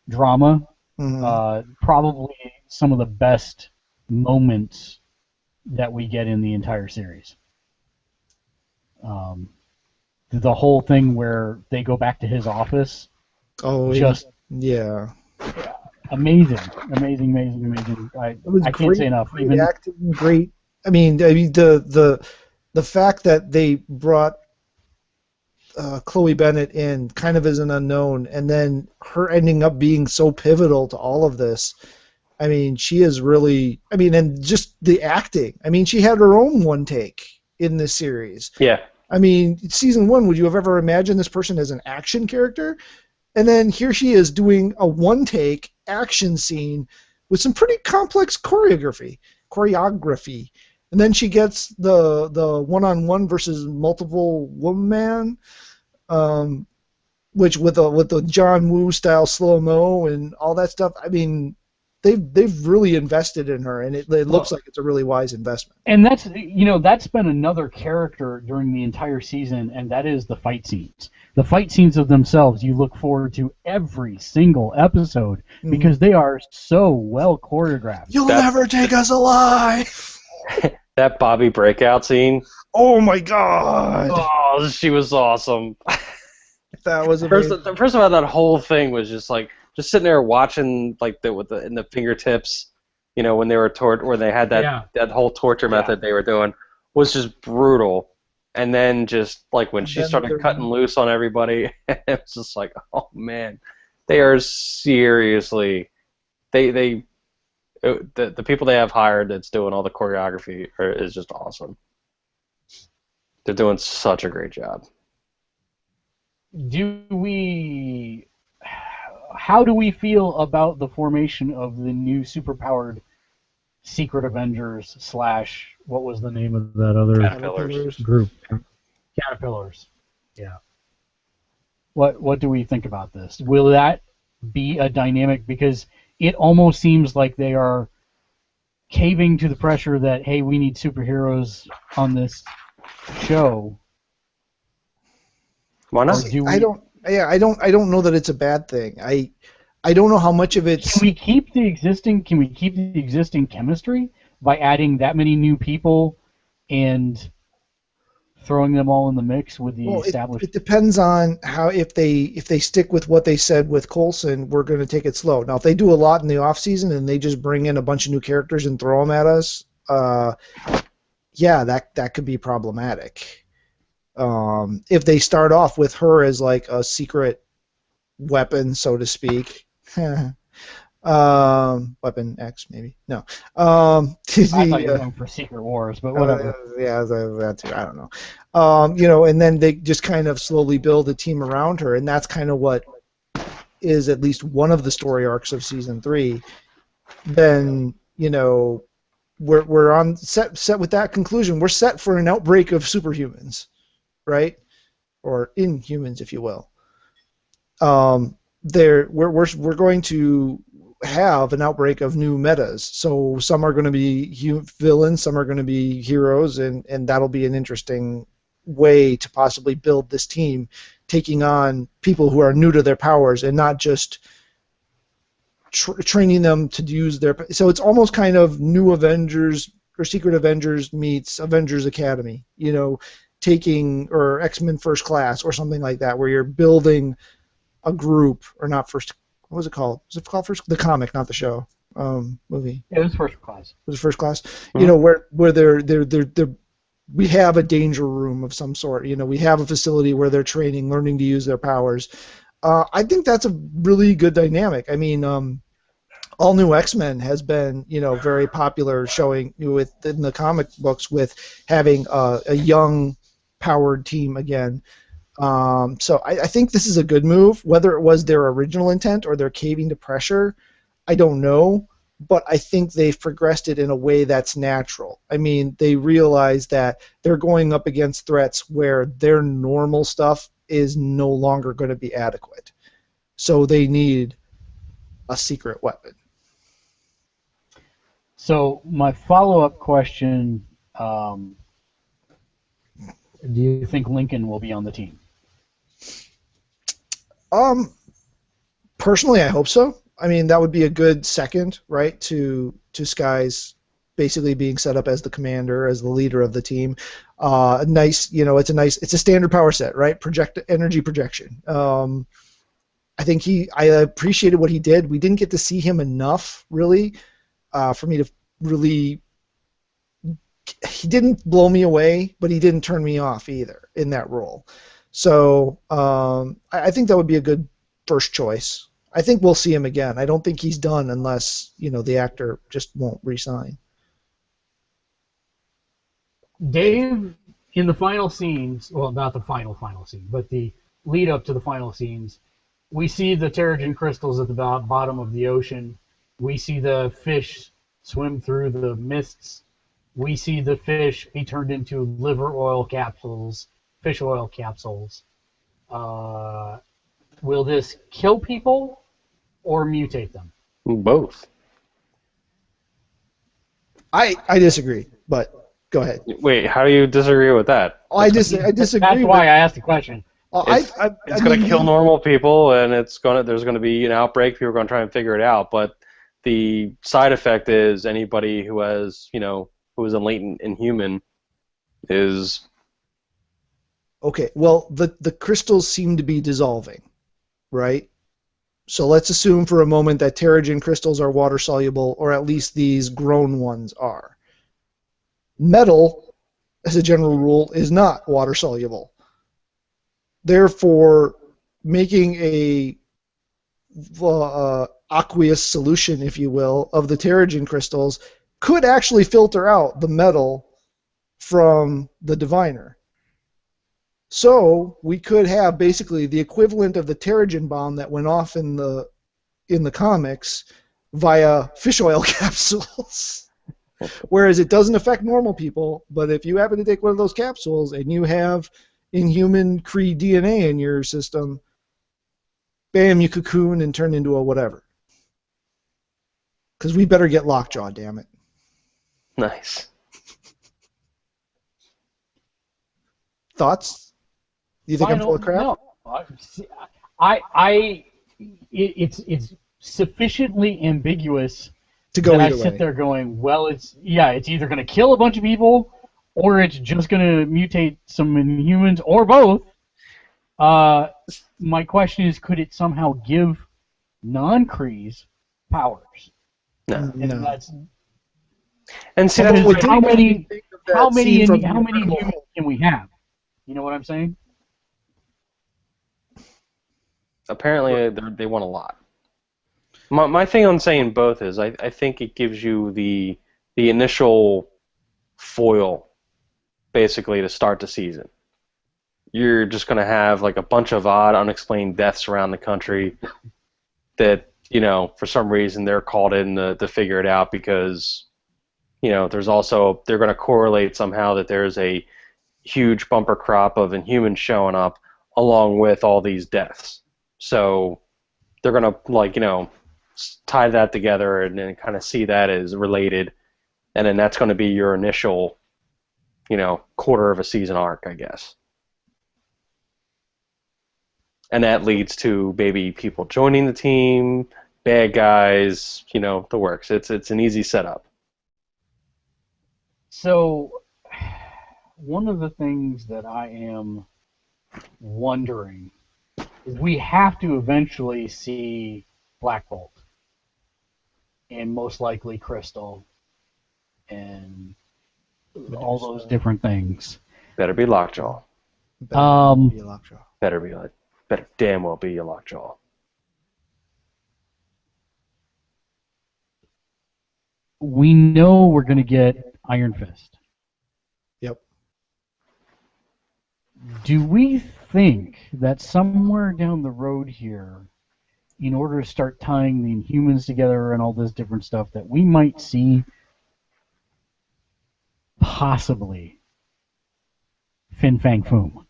drama, Mhm. probably some of the best moments that we get in the entire series. Um, the whole thing where they go back to his office, Oh, just yeah. amazing, amazing, amazing, amazing. It was I can't say great, enough. great Even acting, great. I mean the fact that they brought Chloe Bennett in kind of as an unknown, and then her ending up being so pivotal to all of this. I mean, she is really. I mean, and just the acting. I mean, she had her own one take in this series. yeah, I mean, season one, would you have ever imagined this person as an action character? And then here she is doing a one take action scene with some pretty complex choreography. And then she gets the one-on-one versus multiple woman, um, which with the John Woo style slow mo and all that stuff. I mean, they've really invested in her, and it looks well, like it's a really wise investment. and that's been another character during the entire season, and that is the fight scenes. The fight scenes of themselves, you look forward to every single episode Mhm. because they are so well choreographed. You'll that never take us alive. that Bobby breakout scene. Oh my God, Oh, she was awesome. that was First, amazing. the first of all, that whole thing was just like just sitting there watching like with the in the fingertips, when they were where they had that Yeah, that whole torture yeah. method they were doing was just brutal. And then just like when And she then started cutting loose on everybody, it was just like, oh man, they are seriously they the people they have hired that's doing all the choreography is just awesome. They're doing such a great job. Do we? How do we feel about the formation of the new superpowered Secret Avengers slash what was the name of that other Caterpillars. caterpillars. group? Caterpillars. Yeah. What do we think about this? Will that be a dynamic? Because it almost seems like they are caving to the pressure that hey, we need superheroes on this show, Why or not? do I we? don't. Yeah, I don't know that it's a bad thing. I don't know how much of Can it's. we keep the existing? Can we keep the existing chemistry by adding that many new people and throwing them all in the mix with the Well, established? it depends on how if they stick with what they said with Coulson, we're going to take it slow. Now, if they do a lot in the off season and they just bring in a bunch of new characters and throw them at us, yeah, that could be problematic. If they start off with her as like a secret weapon, so to speak. Weapon X, maybe. No. I thought The you were going for Secret Wars, but uh, whatever. yeah, that too. I don't know. And then they just kind of slowly build a team around her, and that's kind of what is at least one of the story arcs of season three. Then we're on set with that conclusion. We're set for an outbreak of superhumans, right? Or inhumans, if you will. We're going to have an outbreak of new metas. So some are going to be villains, some are going to be heroes, and that'll be an interesting way to possibly build this team, taking on people who are new to their powers and not just training them to use their. So it's almost kind of New Avengers or Secret Avengers meets Avengers Academy, taking or X-Men First Class or something like that, where you're building a group, or not first. What was it called? Was it called first? The comic, not the show. Movie. It was First Class. Was it First Class? Mhm. Where they're we have a danger room of some sort. We have a facility where they're training, learning to use their powers. I think that's a really good dynamic. I mean, All New X-Men has been, very popular, showing in the comic books with having a young, powered team again. So I think this is a good move. Whether it was their original intent or they're caving to pressure, I don't know. But I think they've progressed it in a way that's natural. I mean, they realize that they're going up against threats where their normal stuff is no longer going to be adequate. So they need a secret weapon. So my follow-up question: do you think Lincoln will be on the team? Personally, I hope so. I mean, that would be a good second, right, to Sky's basically being set up as the commander, as the leader of the team. Nice, it's a standard power set, right? Energy projection. I appreciated what he did. We didn't get to see him enough, really, for me to really. He didn't blow me away, but he didn't turn me off either in that role. So I think that would be a good first choice. I think we'll see him again. I don't think he's done unless the actor just won't re-sign. Dave, in the final scenes, well, not the final scene, but the lead up to the final scenes, we see the Terrigen crystals at the bottom of the ocean. We see the fish swim through the mists. We see the fish be turned into liver oil capsules, fish oil capsules. Will this kill people or mutate them? Both. I disagree, but go ahead. Wait, how do you disagree with that? I disagree. That's why I asked the question. It's going to kill normal people, and there's going to be an outbreak. People are going to try and figure it out, but the side effect is anybody who has, who is a latent inhuman is... Okay, well, the crystals seem to be dissolving, right? So let's assume for a moment that Terrigen crystals are water soluble, or at least these grown ones are. Metal, as a general rule, is not water soluble. Therefore, making a aqueous solution, if you will, of the Terrigen crystals could actually filter out the metal from the diviner. So we could have basically the equivalent of the Terrigen bomb that went off in the comics via fish oil capsules. Whereas it doesn't affect normal people, but if you happen to take one of those capsules and you have inhuman Kree DNA in your system, bam, you cocoon and turn into a whatever. Because we better get Lockjaw, damn it. Nice. Thoughts? Do you think I'm full of crap? No. It's sufficiently ambiguous to go that I either sit way. there going, well, it's either going to kill a bunch of people or it's just going to mutate some Inhumans or both. My question is, could it somehow give non-Krees powers? No. That's, and see, how many from Inhumans can we have? You know what I'm saying? Apparently, they want a lot. My thing on saying both is I think it gives you the initial foil, basically, to start the season. You're just going to have like a bunch of odd, unexplained deaths around the country that, for some reason they're called in to figure it out because, there's also, they're going to correlate somehow that there's a huge bumper crop of Inhumans showing up along with all these deaths. So they're going to, tie that together and then kind of see that as related. And then that's going to be your initial, quarter of a season arc, I guess. And that leads to maybe people joining the team, bad guys, the works. It's an easy setup. So, one of the things that I am wondering is we have to eventually see Black Bolt and most likely Crystal and all those different things. Better be Lockjaw. Better be Lockjaw. Better damn well be a Lockjaw. We know we're going to get Iron Fist. Yep. Do we think that somewhere down the road here, in order to start tying the Inhumans together and all this different stuff, that we might see possibly Fin Fang Foom.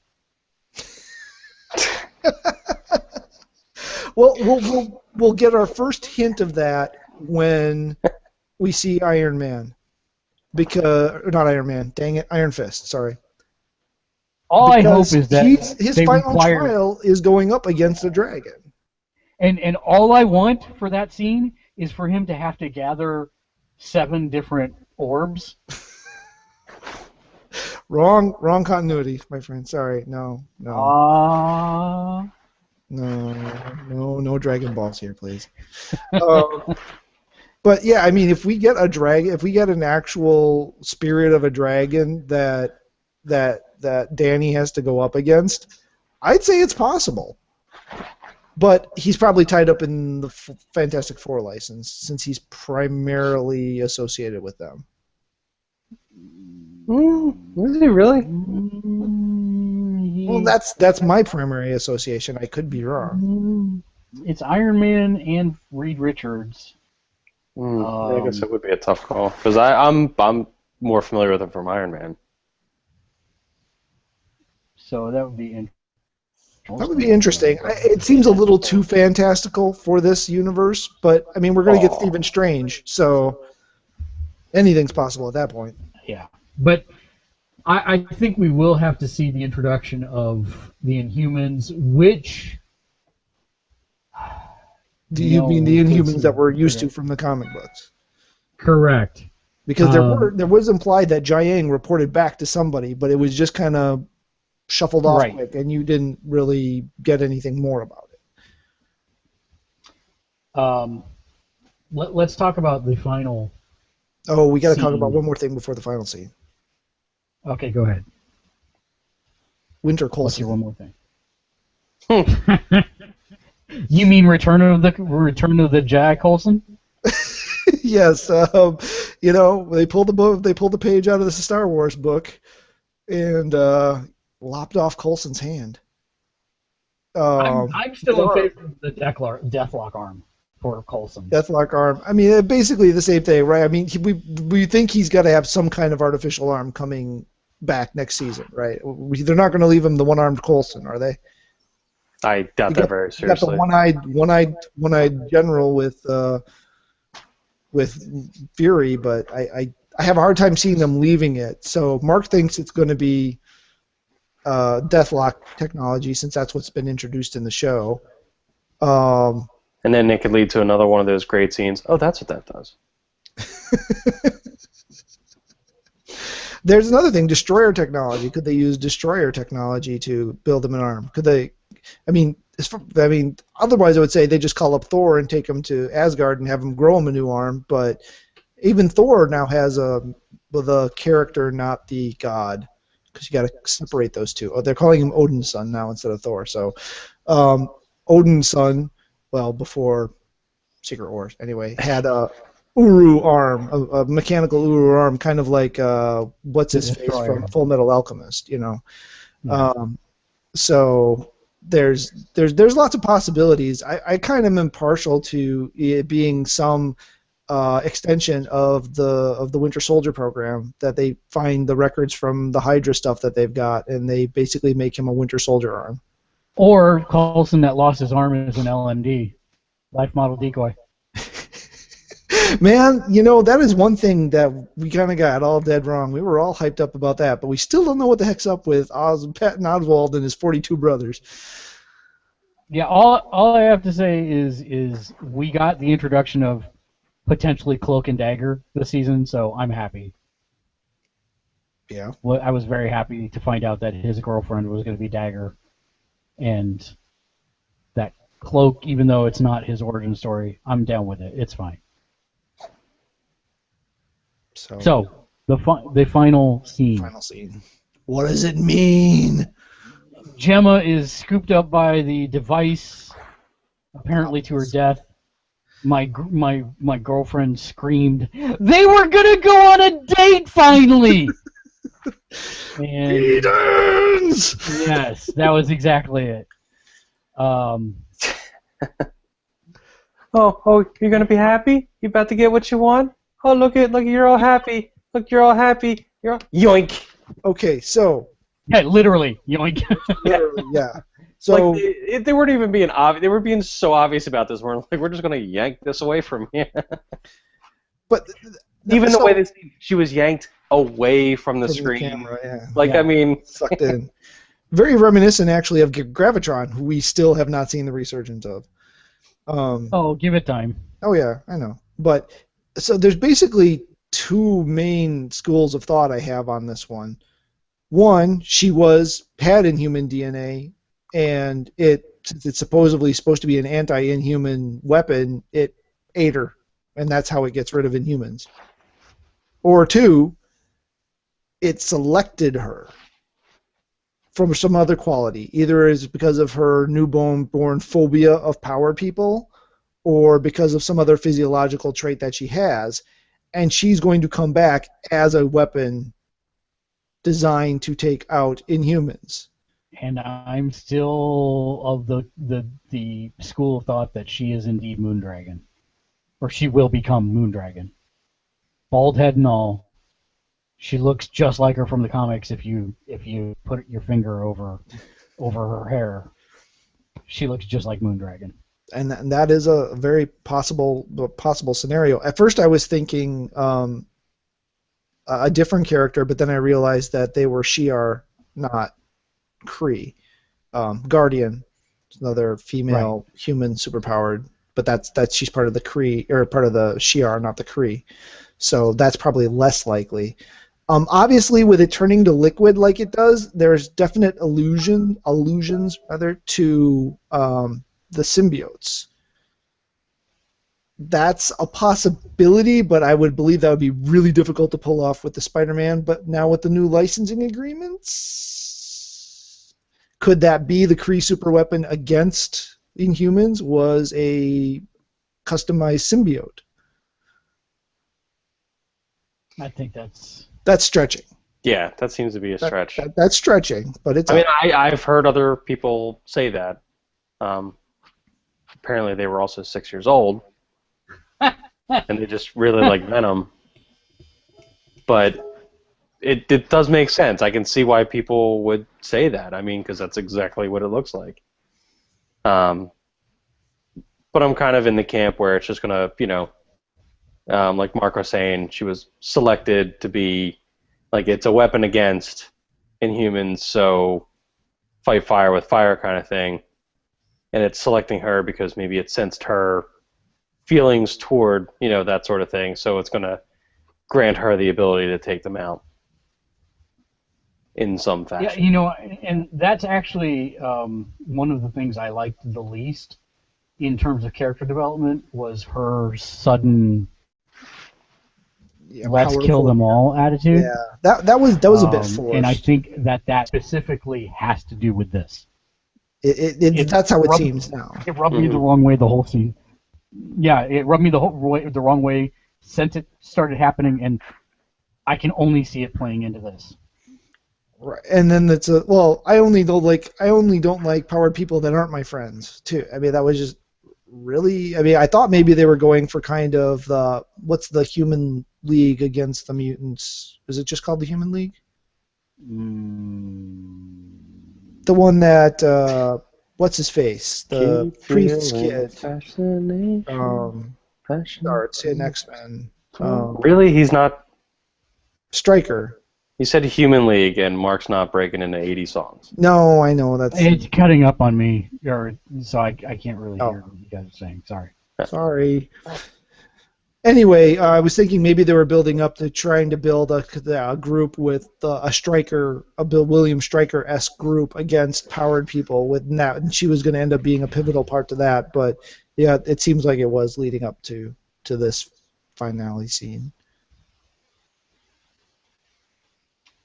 Well, we'll get our first hint of that when we see Iron Man, not Iron Man. Dang it, Iron Fist. Sorry. All I hope Because is that his they final require, trial is going up against a dragon. and all I want for that scene is for him to have to gather 7 different orbs. Wrong continuity, my friend. Sorry, no. No Dragon Balls here, please. But yeah, I mean, if we get an actual spirit of a dragon that Danny has to go up against, I'd say it's possible. But he's probably tied up in the Fantastic Four license since he's primarily associated with them. Is he really? Well, that's my primary association. I could be wrong. It's Iron Man and Reed Richards. I guess it would be a tough call because I'm more familiar with him from Iron Man. So that would be interesting. That would be interesting. It seems a little too fantastical for this universe, but I mean, we're going to get Stephen Strange, so anything's possible at that point. Yeah, but I think we will have to see the introduction of the Inhumans, which... Do you mean the Inhumans that we're used to from the comic books? Correct. Because there was implied that Jiang reported back to somebody, but it was just kind of shuffled off quick, and you didn't really get anything more about it. Let's talk about the final. Oh, we got to talk about one more thing before the final scene. Okay, go ahead. Winter Coulson. What's your one more thing? You mean Return of the Jack Coulson? Yes. They pulled the page out of the Star Wars book, and lopped off Coulson's hand. I'm still in favor of the Deathlock arm for Coulson. Deathlock arm. I mean, basically the same thing, right? I mean, we think he's got to have some kind of artificial arm coming back next season, right? They're not going to leave him the one-armed Coulson, are they? I doubt that very seriously. You got the one-eyed general with Fury, but I have a hard time seeing them leaving it. So Mark thinks it's going to be Deathlock technology, since that's what's been introduced in the show. And then it could lead to another one of those great scenes. Oh, that's what that does. There's another thing, Destroyer technology. Could they use Destroyer technology to build him an arm? Could they? I mean, otherwise I would say they just call up Thor and take him to Asgard and have him grow him a new arm. But even Thor now has a character, not the god, because you got to separate those two. Oh, they're calling him Odin's son now instead of Thor. So, Odin's son, well, before Secret Wars, anyway, had a Uru arm, a mechanical Uru arm, kind of like what's his face from Full Metal Alchemist, you know. Yeah. So there's lots of possibilities. I kind of am partial to it being some extension of the Winter Soldier program, that they find the records from the Hydra stuff that they've got, and they basically make him a Winter Soldier arm. Or Coulson that lost his arm as an LMD, life model decoy. Man, that is one thing that we kind of got all dead wrong. We were all hyped up about that, but we still don't know what the heck's up with Patton Oswalt and his 42 brothers. Yeah, all I have to say is we got the introduction of potentially Cloak and Dagger this season, so I'm happy. Yeah. Well, I was very happy to find out that his girlfriend was going to be Dagger, and that Cloak, even though it's not his origin story, I'm down with it. It's fine. So the final scene. Final scene. What does it mean? Gemma is scooped up by the device, apparently to her death. My girlfriend screamed, "They were gonna go on a date finally!" And Edens! yes, that was exactly it. Oh, you're gonna be happy? You about to get what you want? Oh, look, you're all happy. Look, you're all happy. You're all... Yoink. Okay, so Yeah, literally, yoink. literally, yeah. Like So they weren't even being obvious. They were being so obvious about this. We're just gonna yank this away from you. but Even the so, way that she was yanked away from the from the screen. camera, yeah. Like Yeah. I mean, Sucked in. Very reminiscent, actually, of Gravitron, who we still have not seen the resurgence of. Oh, give it time. Oh yeah, I know. But so there's basically two main schools of thought I have on this one. One, she had Inhuman DNA, and since it's supposedly supposed to be an anti-Inhuman weapon, it ate her, and that's how it gets rid of Inhumans. Or two, it selected her from some other quality. Either it's because of her newborn phobia of power people, or because of some other physiological trait that she has, and she's going to come back as a weapon designed to take out Inhumans. And I'm still of the school of thought that she is indeed Moondragon, or she will become Moondragon. Bald head and all. She looks just like her from the comics. If you put your finger over her hair, she looks just like Moondragon. And that is a very possible scenario. At first, I was thinking a different character, but then I realized that they were Shi'ar, not Kree. Guardian, another female human superpowered, but that's she's part of the Kree, or part of the Shi'ar, not the Kree. So that's probably less likely. Obviously, with it turning to liquid like it does, there's definite allusions to the symbiotes. That's a possibility, but I would believe that would be really difficult to pull off with the Spider-Man. But now with the new licensing agreements, could that be the Kree super weapon against Inhumans was a customized symbiote? I think that's stretching. yeah, that seems to be a stretch. That's stretching, but it's. I mean, I've heard other people say that. Apparently, they were also 6 years old, and they just really like Venom. But it does make sense. I can see why people would say that. I mean, because that's exactly what it looks like. But I'm kind of in the camp where it's just gonna, like Mark was saying, she was selected to be, like, it's a weapon against Inhumans, so fight fire with fire kind of thing. And it's selecting her because maybe it sensed her feelings toward, that sort of thing, so it's going to grant her the ability to take them out in some fashion. Yeah, and that's actually one of the things I liked the least in terms of character development was her sudden let's kill them all attitude. Yeah, that was a bit forced. And I think that specifically has to do with this. That's how it seems now. It rubbed me the wrong way the whole scene. Yeah, it rubbed me the wrong way since it started happening, and I can only see it playing into this. Right, and then I only don't like powered people that aren't my friends too. I mean, that was just really. I mean, I thought maybe they were going for kind of what's the Human League against the mutants? Is it just called the Human League? The one that what's his face? The priest's kid. Starts in X-Men. Really, he's not. Stryker. You said Human League, and Mark's not breaking into 80 songs. No, I know that's. It's cutting up on me, so I can't really hear what you guys are saying. Sorry. Anyway, I was thinking maybe they were building up to trying to build a group with a Stryker, a Bill William Stryker-esque group against powered people with that, and she was going to end up being a pivotal part to that. But yeah, it seems like it was leading up to this finale scene.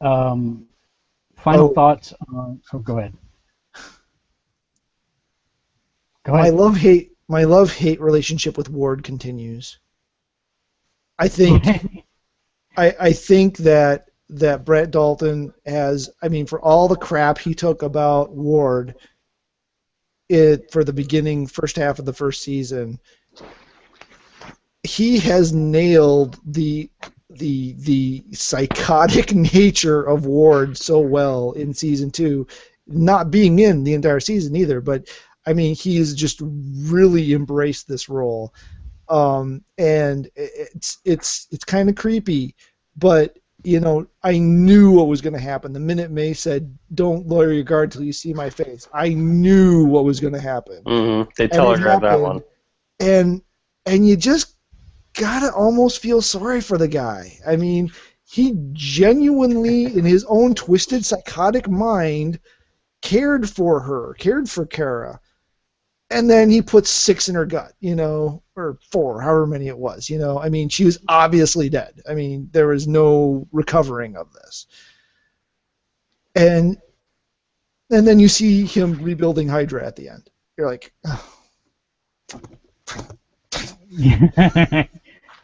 Final thoughts. Go ahead. My love-hate relationship with Ward continues. I think I think that that Brett Dalton has. I mean, for all the crap he took about Ward, for the beginning first half of the first season, he has nailed the psychotic nature of Ward so well in season 2, not being in the entire season either, but I mean he's just really embraced this role, and it's kind of creepy, but you know I knew what was going to happen the minute May said, "Don't lower your guard till you see my face." I knew what was going to happen. Mm-hmm. They And it telegraphed that happened, one. and you just gotta almost feel sorry for the guy. I mean, he genuinely, in his own twisted, psychotic mind, cared for her, cared for Kara, and then he puts 6 in her gut, you know, or 4, however many it was, you know. I mean, she was obviously dead. I mean, there was no recovering of this. And then you see him rebuilding Hydra at the end. You're like, oh.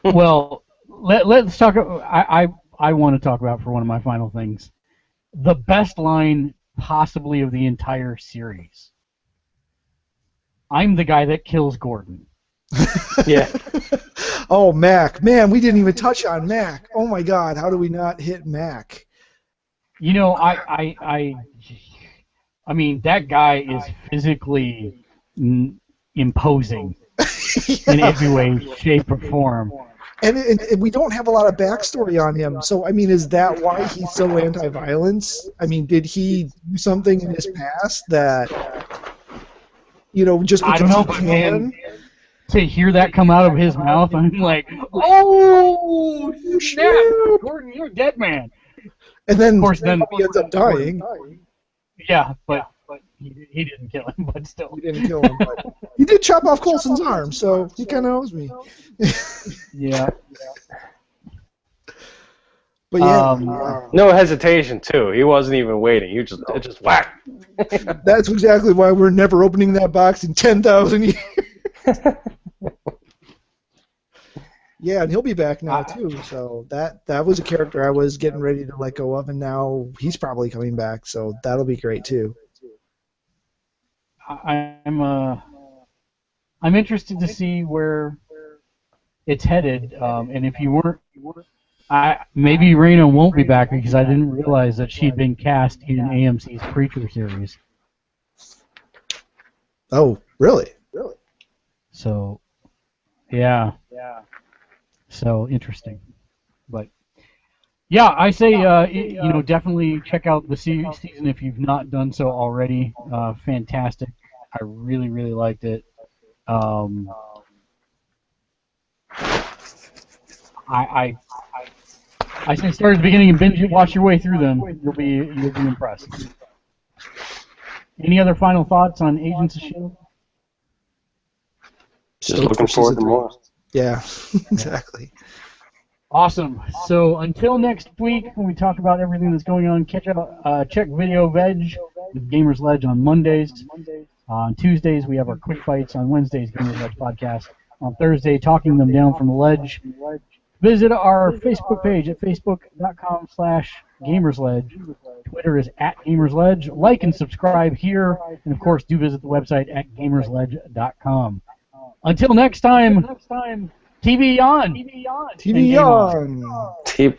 Well, let's talk. I want to talk about, for one of my final things, the best line possibly of the entire series. I'm the guy that kills Gordon. Yeah. Oh, Mac. Man, we didn't even touch on Mac. Oh my God, how do we not hit Mac? You know, I mean, that guy is physically imposing in every way, shape, or form. And we don't have a lot of backstory on him. So, I mean, is that why he's so anti-violence? I mean, did he do something in his past that, you know, just because I don't know, he but can? man, to hear that come out of his mouth, I'm like, oh, snap, Gordon, you're a dead man. And then, Of course, then he ends up dying. Yeah, but he didn't kill him, but still. He didn't kill him, but he did chop off Coulson's arm, so he kind of owes me. Yeah. But yeah, No hesitation too. He wasn't even waiting. He just whack. that's exactly why we're never opening that box in 10,000 years. Yeah, and he'll be back now too. So that was a character I was getting ready to let go of, and now he's probably coming back. So that'll be great too. I'm interested to see where it's headed, and if you weren't, maybe Raina won't be back because I didn't realize that she'd been cast in AMC's Preacher series. Oh, really? So, yeah. So interesting, but yeah, I say you know, definitely check out the season if you've not done so already. Fantastic. I really liked it. I say start at the beginning and binge it, watch your way through them. You'll be impressed. Any other final thoughts on Agents of S.H.I.E.L.D.? Just looking forward to more. Yeah, exactly. Awesome. So until next week, when we talk about everything that's going on, check Video Veg with Gamers Ledge on Mondays. On Tuesdays, we have our Quick Fights. On Wednesdays, Gamers Ledge podcast. On Thursday, Talking Them Down from the Ledge. Visit our Facebook page at facebook.com/GamersLedge. Twitter is @GamersLedge. Like and subscribe here, and of course, do visit the website at gamersledge.com. Until next time, TV on. TV on.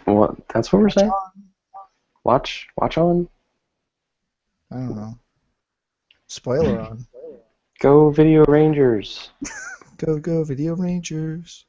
What? That's what we're saying? Watch on? I don't know. Spoiler on. Go Video Rangers. Go Video Rangers.